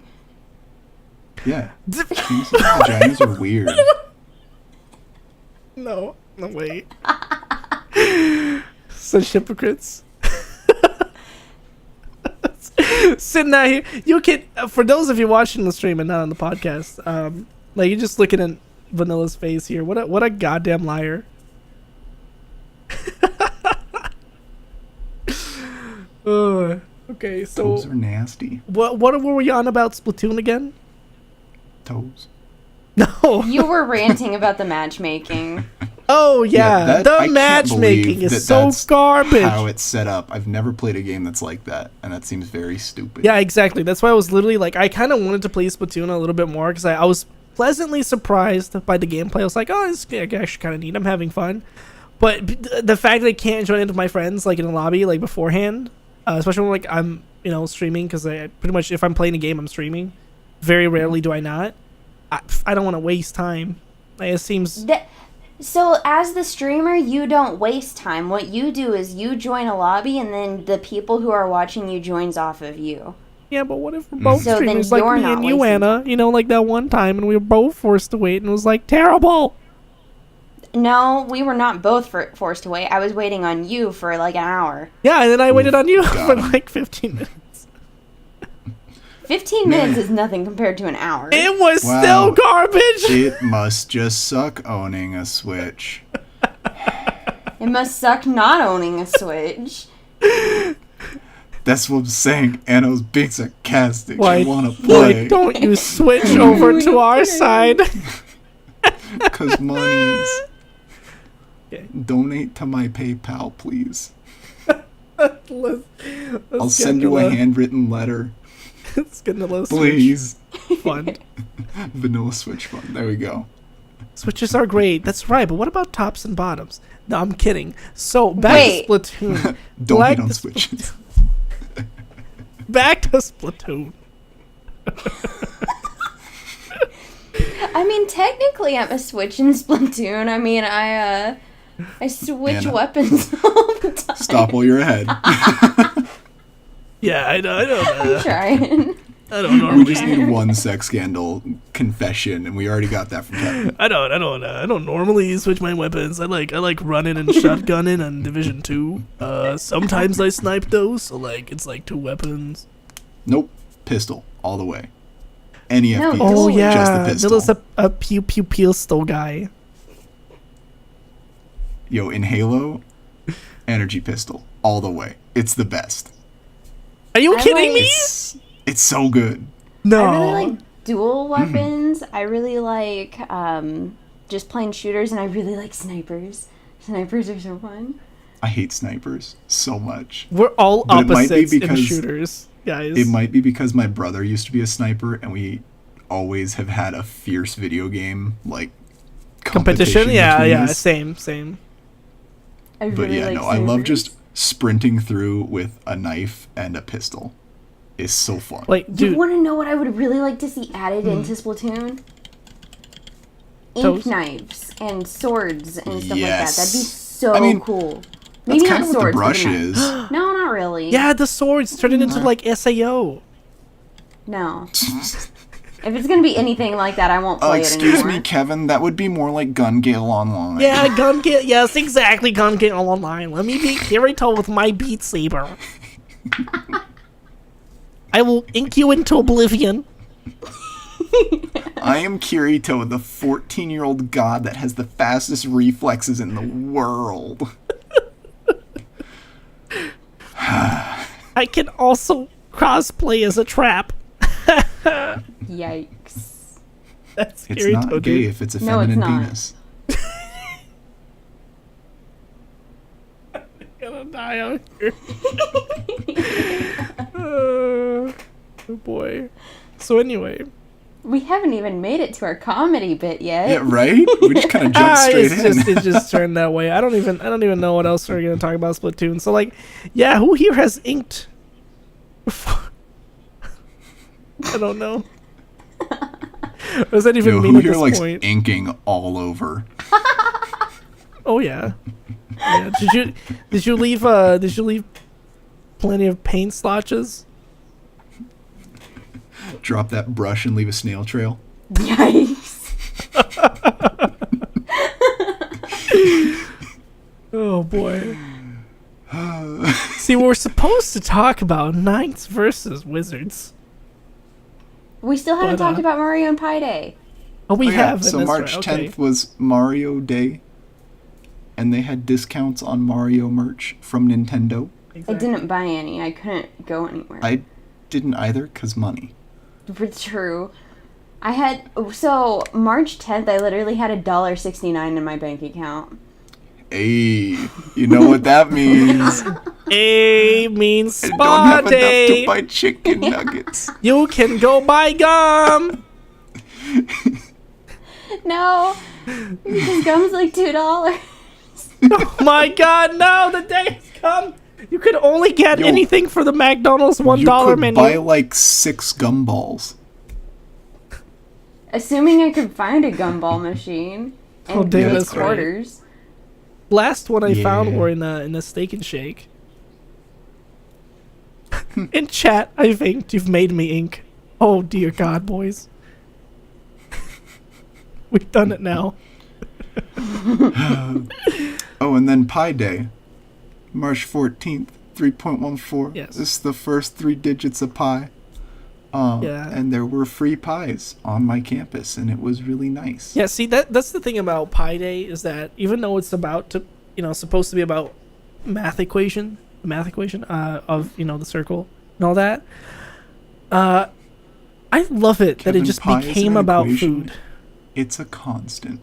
Yeah. Penises and vaginas are weird. No way. Such hypocrites. Sitting out here, you can. For those of you watching the stream and not on the podcast, like you're just looking at Vanilla's face here. What a goddamn liar. Okay, so Toes are nasty. what were we on about Splatoon again? Toes. No. You were ranting about the matchmaking. Oh yeah, that- I the can't matchmaking believe is that so that's garbage. How it's set up. I've never played a game that's like that, and that seems very stupid. Yeah, exactly. That's why I was literally like, I kind of wanted to play Splatoon a little bit more because I was pleasantly surprised by the gameplay. I was like, oh, this is actually kind of neat. I'm having fun. But the fact that I can't join in with my friends like in the lobby like beforehand, especially when like I'm streaming, because I pretty much, if I'm playing a game, I'm streaming. Very rarely do I not. I don't want to waste time. Like, it seems. So as the streamer, you don't waste time. What you do is you join a lobby, and then the people who are watching you joins off of you. Yeah, but what if we're both So then streamers like you're me not and you, wasting Anna? Like that one time, and we were both forced to wait, and it was like terrible. No, we were not both forced to wait. I was waiting on you for like an hour. Yeah, and then I waited on you got for him. like 15 minutes. 15 minutes is nothing compared to an hour. It was Wow. still garbage. It must just suck owning a Switch. It must suck not owning a Switch. That's what I'm saying. Anna's being sarcastic. Why, I want to play. why don't you switch over to our side? Because monies. Okay. Donate to my PayPal, please. Let's I'll get send you into a handwritten letter. Let's get into the Please. Switch fund. Vanilla Switch Fund. There we go. Switches are great. That's right, but what about tops and bottoms? No, I'm kidding. So, back Wait. to Splatoon. Don't Black hate on to Switches. Back to Splatoon. I mean, technically, I'm a Switch in Splatoon. I mean, I switch Anna. weapons all the time. Stop while you're ahead. Yeah, I don't I'm trying. I don't We just normally. need one sex scandal confession, and we already got that from Kevin. I don't normally switch my weapons. I like running and shotgunning on Division 2. Sometimes I snipe those, so like it's like 2 weapons. Nope. Pistol. All the way. Any No, FPS. Oh Just yeah, Just the pistol. Nilla's a pew pew pistol guy. Yo, in Halo, energy pistol. All the way. It's the best. Are you I kidding like- me? It's so good. No. I really like dual weapons. I really like just plain shooters, and I really like snipers. Snipers are so fun. I hate snipers so much. We're all But it might be opposites in because- shooters, guys. It might be because my brother used to be a sniper, and we always have had a fierce video game like Competition? Yeah, between yeah, us. same. I But really yeah, like no, I love Sanders. just sprinting through with a knife and a pistol. It's so fun. Like, You dude, want to know what I would really like to see added into Splatoon? Ink Toes? knives and swords and stuff like that. Yes. That'd be so I mean, cool. That's Maybe kind not of what swords. the brush but a is. knife. No, not really. yeah, the swords turned it into like SAO. No. If it's gonna be anything like that, I won't play it Excuse anymore. me, Kevin. That would be more like Gun Gale Online. Yeah, gun get yes, exactly. Gun get all online. Let me be Kirito with my Beat Saber. I will ink you into oblivion. I am Kirito, the 14-year-old god that has the fastest reflexes in the world. I can also cosplay as a trap. Yikes. That's It's Kirito, not dude. gay if it's a No, it's feminine not. penis. Gonna die out here. Oh boy. So anyway, We haven't even made it to our comedy bit yet. Yeah, right? We just kind of jumped straight in. it just turned that way. I don't even know what else we're gonna talk about Splatoon. So like, yeah, who here has inked before? I don't know. What does that even Yo, mean who at here this likes point? inking all over? Oh yeah. Yeah. Did you leave plenty of paint splotches? Drop that brush and leave a snail trail. Yikes. Oh boy. See, we're supposed to talk about Knights versus Wizards. We still haven't But, talked about Mario and Pi Day. Oh, we Oh, yeah. have. So that's March right, 10th okay. was Mario Day, and they had discounts on Mario merch from Nintendo. I didn't buy any. I couldn't go anywhere. I didn't either, 'cause money. True. I had so March 10th. I literally had $1.69 in my bank account. Hey, you know what that means? A means I don't spa have enough to day. buy chicken nuggets. You can go buy gum. No, because gum's like $2. Oh my God! No, the day has come. You could only get Yo, anything for the McDonald's $1 You could menu. buy like 6 gumballs. Assuming I could find a gumball machine and Oh, damn, make that's right. quarters. Last one I found Yeah. were in a Steak and Shake. In chat, I've inked. You've made me ink. Oh dear God, boys. We've done it now. Oh, and then Pi Day, March 14th, 3.14. Yes. This is the first 3 digits of pi. Yeah. And there were free pies on my campus, and it was really nice. Yeah, see that's the thing about Pi Day is that even though it's about to, supposed to be about the math equation of the circle and all that. I love it that it Kevin, just pi isn't became an about equation. food. It's a constant.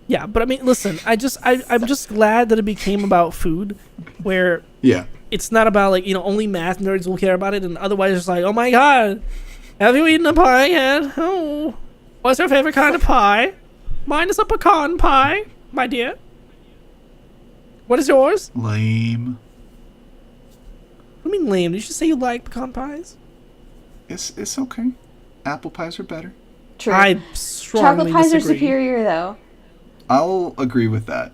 Yeah, but I mean, listen, I'm just glad that it became about food, where Yeah. it's not about like only math nerds will care about it, and otherwise it's like, oh my God, have you eaten a pie yet? Oh, what's your favorite kind of pie? Mine is a pecan pie, my dear. What is yours? Lame. What do you mean lame? Did you say you like pecan pies? It's okay. Apple pies are better. True. I strongly Chocolate pies disagree. are superior, though. I'll agree with that,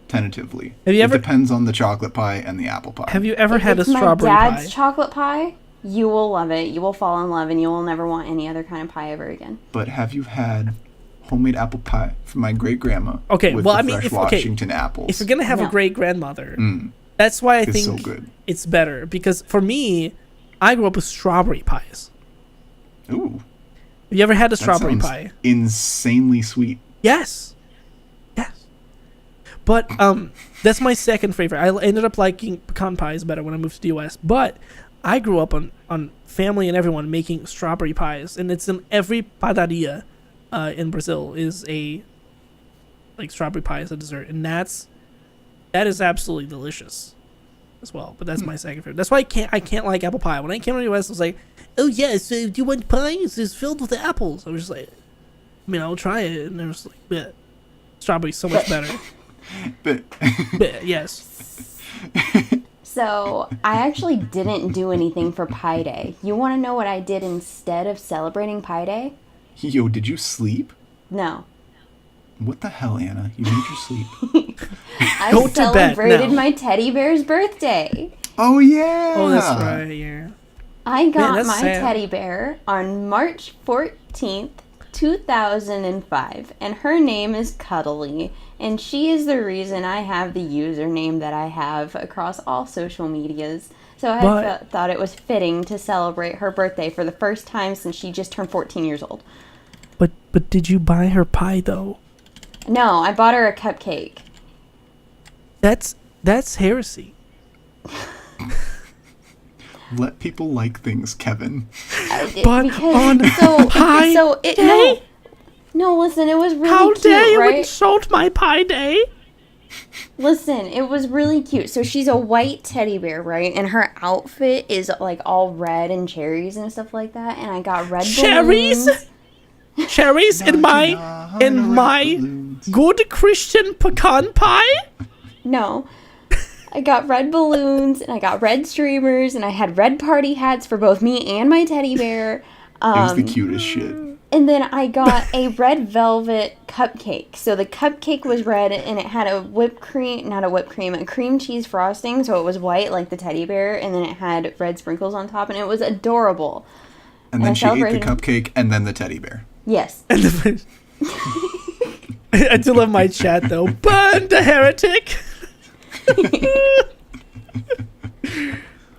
tentatively. Have you ever- It depends on the chocolate pie and the apple pie. Have you ever If had a it's strawberry my dad's pie? chocolate pie, you will love it. You will fall in love, and you will never want any other kind of pie ever again. But have you had homemade apple pie from my great grandma? Okay, with well, the I mean, fresh if- okay, Washington apples. If you're gonna have a No. great grandmother, Mm, that's why I it's think so good. it's better. Because for me, I grew up with strawberry pies. Ooh, Have you ever had a that strawberry sounds pie? insanely sweet. Yes. Yes. But that's my second favorite. I ended up liking pecan pies better when I moved to the US. But I grew up on family and everyone making strawberry pies, and it's in every padaria in Brazil is a strawberry pie as a dessert, and that is absolutely delicious as well. But that's my second favorite. That's why I can't like apple pie. When I came to the US, I was like, oh yeah, so do you want pie? It's filled with apples. I was just like, I'll try it, and there was like, yeah, strawberry's so much better. But Yes. So, I actually didn't do anything for Pi Day. You want to know what I did instead of celebrating Pi Day? yo, did you sleep? No. What the hell, Anna? You need your sleep. I Go to bed celebrated now. my teddy bear's birthday. Oh yeah. Oh, that's right. Yeah. I got that's my sad. teddy bear on March 14th, 2005, and her name is Cuddly, and she is the reason I have the username that I have across all social medias. So I thought it was fitting to celebrate her birthday for the first time since she just turned 14 years old. But did you buy her pie though? No, I bought her a cupcake. That's heresy. Let people like things, Kevin. But on Pi Day? No, listen, it was really How cute, dare you right? insult my pie day? Listen, it was really cute. So she's a white teddy bear, right? And her outfit is like all red and cherries and stuff like that. And I got red Cherries? balloons. Cherries in my good Christian pecan pie? No. I got red balloons and I got red streamers and I had red party hats for both me and my teddy bear. It was the cutest shit. And then I got a red velvet cupcake. So the cupcake was red and it had a a cream cheese frosting. So it was white like the teddy bear. And then it had red sprinkles on top and it was adorable. And then I she ate the celebrated- cupcake and then the teddy bear. Yes. I do love my chat though. Burn the heretic!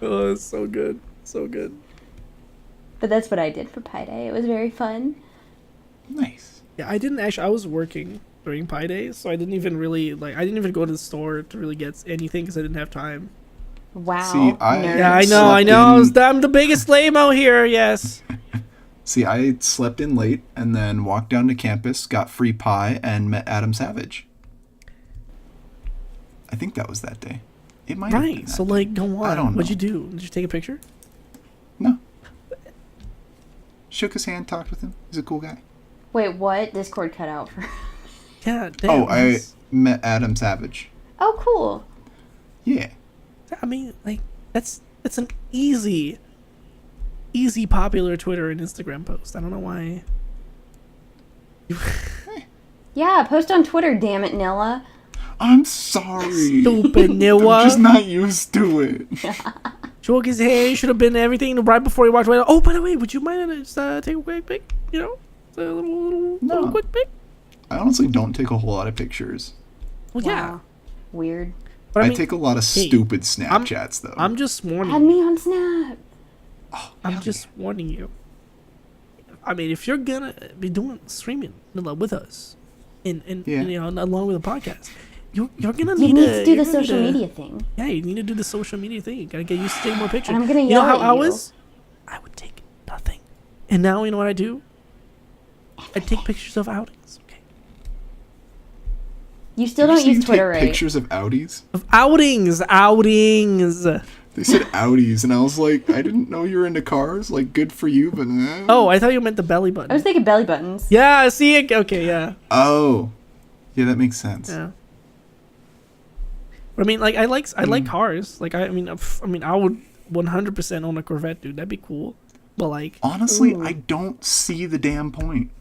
Oh, it's so good. So good. But that's what I did for Pi Day. It was very fun. Nice. Yeah, I didn't actually. I was working during Pi Day, so I didn't even really I didn't even go to the store to really get anything because I didn't have time. Wow. See, nerd. Yeah, I Slept know. in- I'm the biggest lame-o here. Yes. See, I slept in late and then walked down to campus, got free pie, and met Adam Savage. I think that was that day. It might have been Right. that So day. like, go on. I don't What'd you know. do? Did you take a picture? No. Shook his hand, talked with him. He's a cool guy. Wait, what? Discord cut out for. Yeah. Damn, Oh, I met Adam Savage. Oh, cool. Yeah. I mean, like, that's an easy popular Twitter and Instagram post. I don't know why. Yeah, post on Twitter, damn it, Nilla. I'm sorry. Stupid I'm Niwa. just not used to it. Shook his hair. Should have been everything right before he walked away. Oh, by the way, would you mind just take a quick pic? You know, a little quick pic. I honestly don't take a whole lot of pictures. Well, yeah. Wow. Weird. But I take a lot of hey, stupid Snapchats, though. I'm just warning. Add me on Snap. I'm just warning you. I mean, if you're gonna be doing streaming with us, and Yeah. you know, along with the podcast, you're gonna You need need to do you're the gonna social need to- media thing. Yeah, you need to do the social media thing. You gotta get used to taking more pictures. And I'm gonna You know yell how at I you. was? I would take nothing, and now you know what I do? I take pictures of outings. Okay. You still Did you don't say use you Twitter take right. pictures of Audis? Of outings. They said Audis, and I was like, I didn't know you were into cars. Like, good for you, but Oh, I thought you meant the belly I button. was thinking belly buttons. Yeah, see it. Okay, yeah. Oh, yeah, that makes sense. Yeah. But I mean, like, I like cars. Like, I mean, I would 100% own a Corvette, dude. That'd be cool. But like, Honestly, Ooh. I don't see the damn point.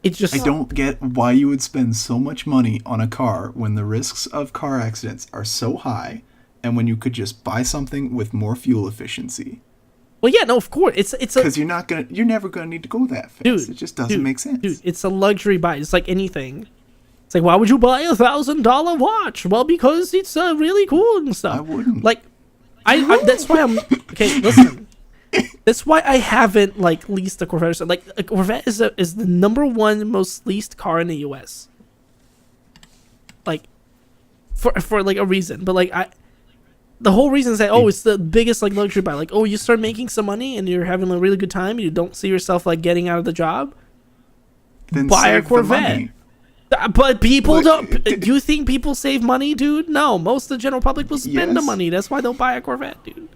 it's just I don't get why you would spend so much money on a car when the risks of car accidents are so high, and when you could just buy something with more fuel efficiency. Well, yeah, no, of course, it's a Because you're never gonna need to go that fast. dude. It just doesn't dude, make sense. Dude, it's a luxury buy. It's like anything. It's like, why would you buy $1,000 watch? Well, because it's really cool and stuff. I wouldn't. Like, I that's why I'm okay. Listen, that's why I haven't like leased a Corvette. Or something. Like, a Corvette is the #1 most leased car in the U.S. Like, for like a reason, but like the whole reason is that it's the biggest like luxury buy. Like, you start making some money and you're having a really good time and you don't see yourself like getting out of the job. Then buy a save the Corvette. money. But people But- don't. Do you think people save money, dude? No, most of the general public will spend the Yes. money. That's why they'll buy a Corvette, dude.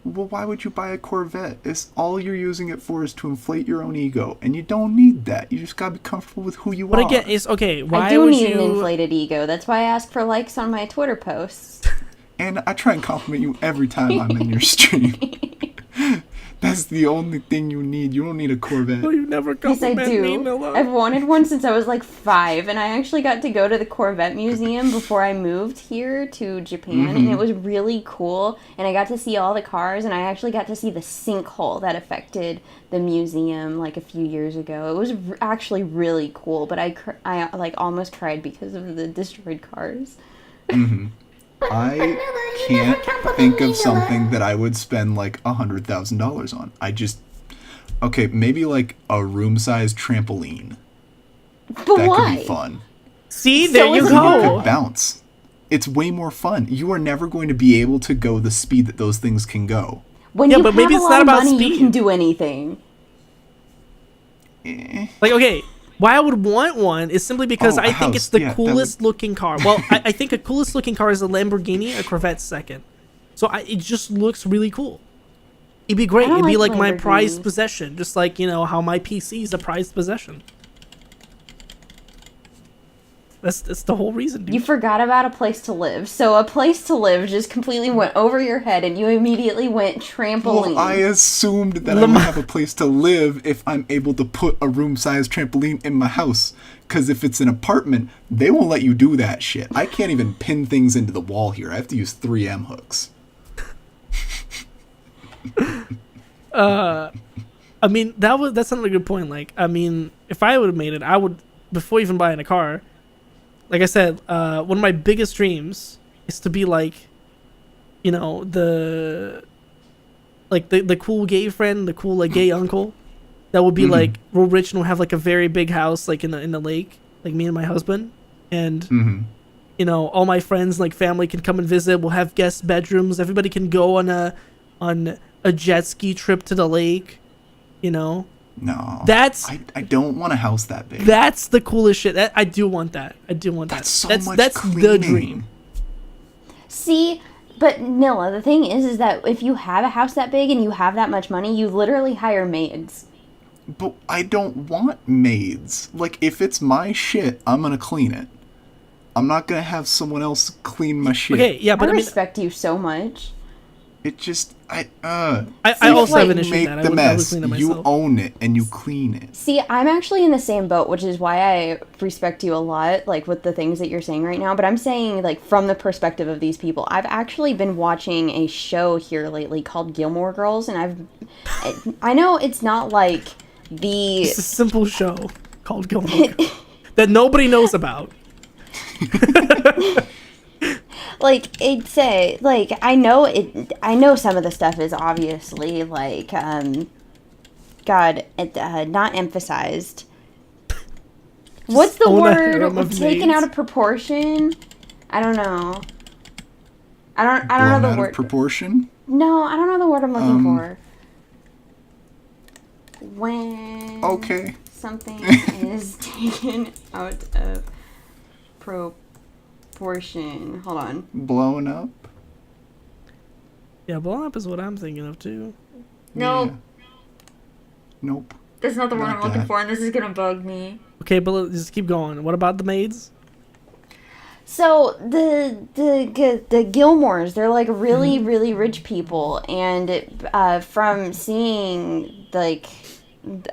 Well, why would you buy a Corvette? It's all you're using it for is to inflate your own ego, and you don't need that. You just gotta be comfortable with who you are. But again, it's okay. Why I do would need you? an inflated ego. That's why I ask for likes on my Twitter posts. And I try and compliment you every time I'm in your stream. That's the only thing you need. You don't need a Corvette. Well, you never Yes, I compliment me, do. Mila. I've wanted one since I was like 5, and I actually got to go to the Corvette Museum before I moved here to Japan, and it was really cool. And I got to see all the cars, and I actually got to see the sinkhole that affected the museum like a few years ago. It was actually really cool, but I like almost cried because of the destroyed cars. I can't think of something that I would spend like $100,000 on. Okay, maybe like a room-sized trampoline. But That why? could be fun. See, there you is it You go. could bounce. It's way more fun. You are never going to be able to go the speed that those things can go. When Yeah, you but have maybe a it's lot not of about money, you speed. can do anything. Like, okay, why I would want one is simply because Oh, a I think house. it's the Yeah, that coolest looking car. Well, I think a coolest looking car is a Lamborghini, a Corvette second. So it just looks really cool. It'd be great. I don't It'd be like like my prized Lamborghinis. possession, just like, you know, how my PC is a prized possession. That's the whole reason, dude. You forgot about a place to live. So a place to live just completely went over your head, and you immediately went trampoline. Well, I assumed that I would have a place to live if I'm able to put a room-sized trampoline in my house. Because if it's an apartment, they won't let you do that shit. I can't even pin things into the wall here. I have to use 3M hooks. I mean, that's another good point. Like, I mean, if I would have made it, I would, before even buying a car, like I said, one of my biggest dreams is to be like, you know, the cool gay friend, the cool like gay uncle that would be like real rich and will have like a very big house like in the lake, like me and my husband, and you know, all my friends like family can come and visit. We'll have guest bedrooms. Everybody can go on a jet ski trip to the lake, you know. No. That's I don't want a house that big. that's the coolest shit. I do want that. I do want That's that. so much That's cleaning. the dream. See, but Nilla, the thing is that if you have a house that big and you have that much money, you literally hire maids. But I don't want maids. Like, if it's my shit, I'm gonna clean it. I'm not gonna have someone else clean my shit. Okay, yeah, but I I mean, respect you so much. It just, I See, also have like, an issue make with that. the I would mess. clean it You myself. own it and you clean it. See, I'm actually in the same boat, which is why I respect you a lot, like with the things that you're saying right now. But I'm saying, like, from the perspective of these people, I've actually been watching a show here lately called Gilmore Girls, and I know it's not like the It's a simple show called Gilmore Girls that nobody knows about. like it's a like I know some of the stuff is obviously like not emphasized. What's the own a word? harem of Taken maids. out of proportion? I don't know. I don't Blown know the out word. of proportion? No, I don't know the word I'm looking for. When Okay. something is taken out of proportion. Hold on. Blown up? Yeah, blown up is what I'm thinking of too. No, Yeah. Nope. that's not the word Not I'm looking that. for, and this is gonna bug me. Okay, but let's just keep going. What about the maids? So the Gilmores, they're like really really rich people, and from seeing like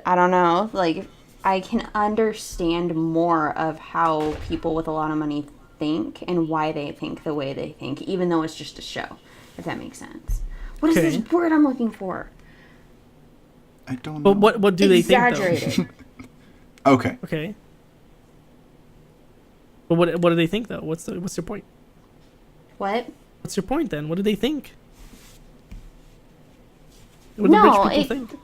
I don't know, like I can understand more of how people with a lot of money think and why they think the way they think, even though it's just a show. If that makes sense. What is Okay. this word I'm looking for? I don't know. But what do they think Exaggerated. Okay. though? Okay. But what do they think though? What's your point? What? What's your point then? What do they think? What do No, the rich people it- think?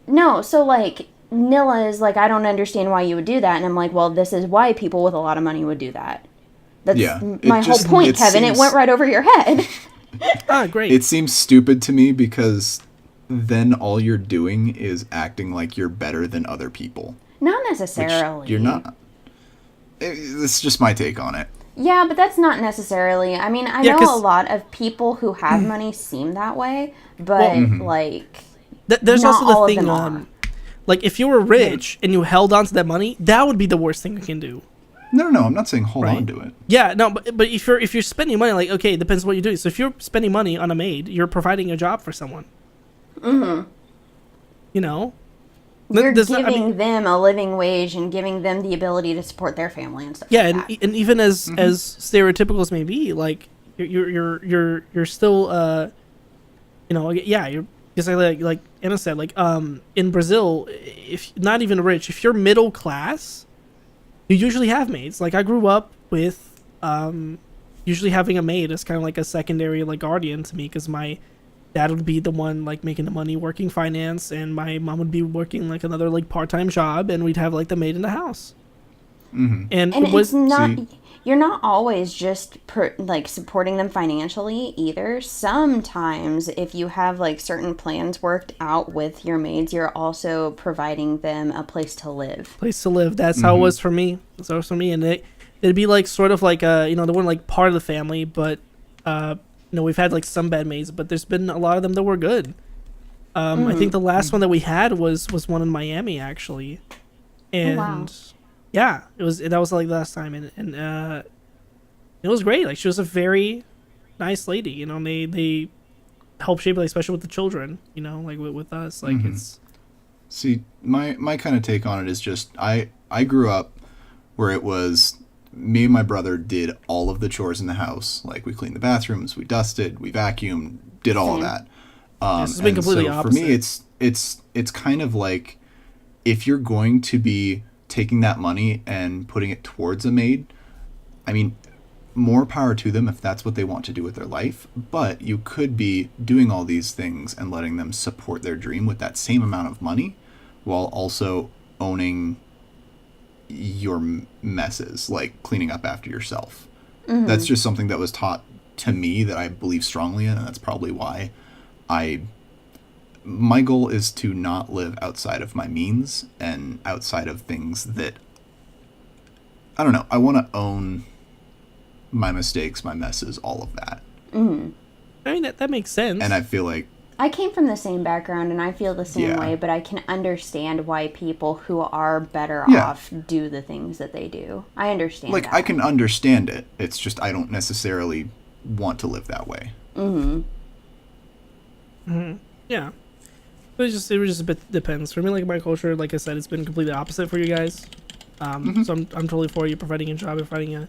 No, so like Nilla is like, I don't understand why you would do that, and I'm like, well, this is why people with a lot of money would do that. That's Yeah, my it whole just- point, it Kevin. It seems- went right over your head. Ah, great. It seems stupid to me because then all you're doing is acting like you're better than other people. Not Which necessarily. you're not. It's just my take on it. Yeah, but that's not necessarily. I mean, I Yeah, know 'cause- a lot of people who have money seem that way, but like, There's not also the all of thing, them are. like if you were rich and you held on to that money, that would be the worst thing you can do. No, I'm not saying hold Right. on to it. Yeah, no, but if you're spending money, like, okay, it depends what you're doing. So if you're spending money on a maid, you're providing a job for someone. You know, you're There's giving not- I mean, them a living wage and giving them the ability to support their family and stuff. yeah, like and that. and even as stereotypical as may be, like you're still you know, yeah, you're because like Anna said, like in Brazil, if not even rich, if you're middle class, you usually have maids. Like I grew up with usually having a maid as kind of like a secondary like guardian to me, because my dad would be the one like making the money working finance, and my mom would be working like another like part-time job, and we'd have like the maid in the house. And And it was it's not. See- You're not always just like supporting them financially either. Sometimes, if you have like certain plans worked out with your maids, you're also providing them a place to live. place to live. That's how it was for me. That's how it was for me, and it'd be like sort of like you know, they weren't like part of the family, but you know, we've had like some bad maids, but there's been a lot of them that were good. I think the last one that we had was one in Miami actually, and wow. yeah, that was like the last time, and it was great. Like she was a very nice lady, you know. And they help shape, like especially with the children, you know, like with us, like it's. See, my kind of take on it is just I grew up where it was me and my brother did all of the chores in the house. Like we cleaned the bathrooms, we dusted, we vacuumed, did all of that. This has been and completely so opposite. for me, it's kind of like if you're going to be taking that money and putting it towards a maid, I mean, more power to them if that's what they want to do with their life. But you could be doing all these things and letting them support their dream with that same amount of money, while also owning your messes, like cleaning up after yourself. That's just something that was taught to me that I believe strongly in, and that's probably why my goal is to not live outside of my means and outside of things that I don't know. I want to own my mistakes, my messes, all of that. I mean, that makes sense. And I feel like I came from the same background and I feel the same Yeah. way, but I can understand why people who are better Yeah. off do the things that they do. I understand like that. I can understand it. It's just I don't necessarily want to live that way. Yeah. It was just a bit depends. For me, like my culture, like I said, it's been completely opposite for you guys. So I'm totally for you providing a job, providing a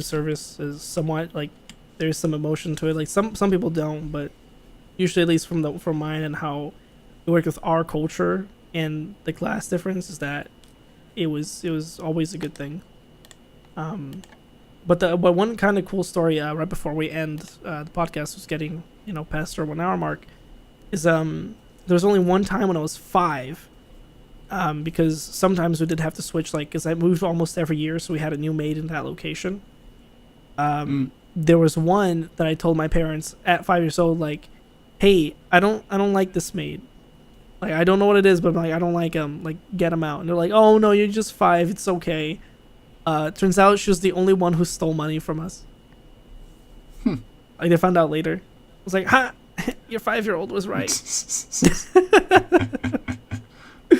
service is somewhat like there's some emotion to it. Like some people don't, but usually at least from mine and how it worked with our culture and the class difference is that it was always a good thing. But one kind of cool story right before we end the podcast was getting past our 1 hour mark is there was only one time when I was 5 because sometimes we did have to switch, like because I moved almost every year, so we had a new maid in that location. There was one that I told my parents at 5 years old, like, hey, I don't like this maid. Like, I don't know what it is, but like I don't like him. Like, get him out. And they're like, oh no, you're just 5. It's okay. Turns out she was the only one who stole money from us. Like they found out later. I was like, ha, your 5-year-old was right.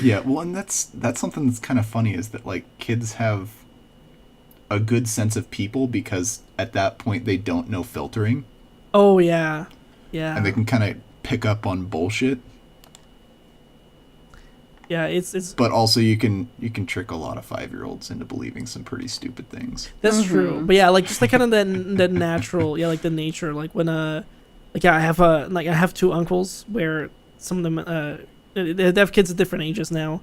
Yeah, well, and that's something that's kind of funny is that like kids have a good sense of people because at that point they don't know filtering Oh yeah, yeah, and they can kind of pick up on bullshit. yeah. It's But also you can trick a lot of 5-year-olds into believing some pretty stupid things. that's true. But yeah, like just like kind of that natural, yeah, like the nature, like when like yeah, I have 2 uncles where some of them they have kids at different ages now.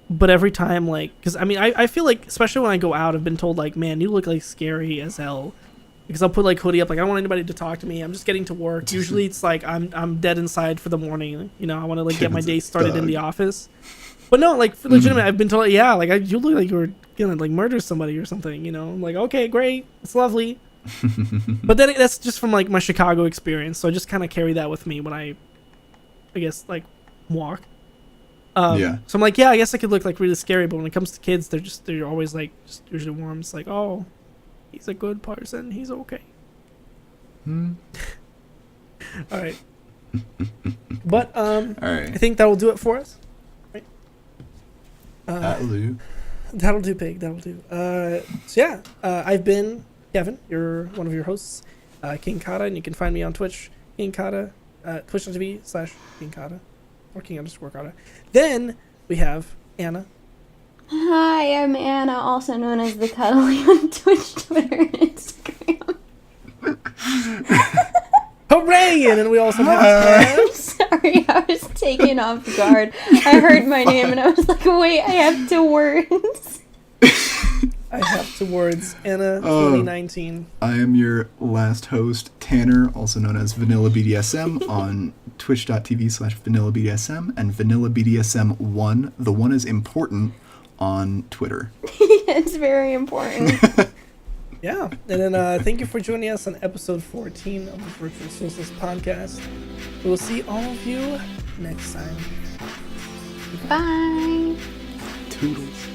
But every time, like, because I mean, I feel like, especially when I go out, I've been told, like, man, you look like scary as hell. Because I'll put like hoodie up, like I don't want anybody to talk to me. I'm just getting to work. Usually it's like I'm dead inside for the morning. I want to like get my day started in the office. But no, like for legitimate, I've been told, yeah, like you look like you were gonna like murder somebody or something. I'm like, okay, great, it's lovely. But then that's just from like my Chicago experience. So I just kind of carry that with me when I guess like walk. Yeah. So I'm like, yeah, I guess I could look like really scary, but when it comes to kids, they're always like just usually warm. It's like, oh, he's a good person. He's okay. All right. But All I right. think that will do it for us. Right. Lou. That'll do, Pig. That'll do. So yeah, I've been Kevin. You're one of your hosts, King Khada, and you can find me on Twitch, King Khada, twitch.tv/King Khada, or King_Khada. Then we have Anna. Hi, I'm Anna, also known as the Cuddly on Twitch, Twitter, and Instagram. Hooray! And then we also have I'm sorry, I was taken off guard. I heard my name and I was like, wait, I have 2 words. I have 2 words. Anna 2019. I am your last host, Tanner, also known as Vanilla BDSM, on twitch.tv/Vanilla BDSM, and Vanilla BDSM1. The 1 is important on Twitter. It's very important. Yeah. And then thank you for joining us on episode 14 of the Virtual Solstice podcast. We will see all of you next time. Bye. Toodles.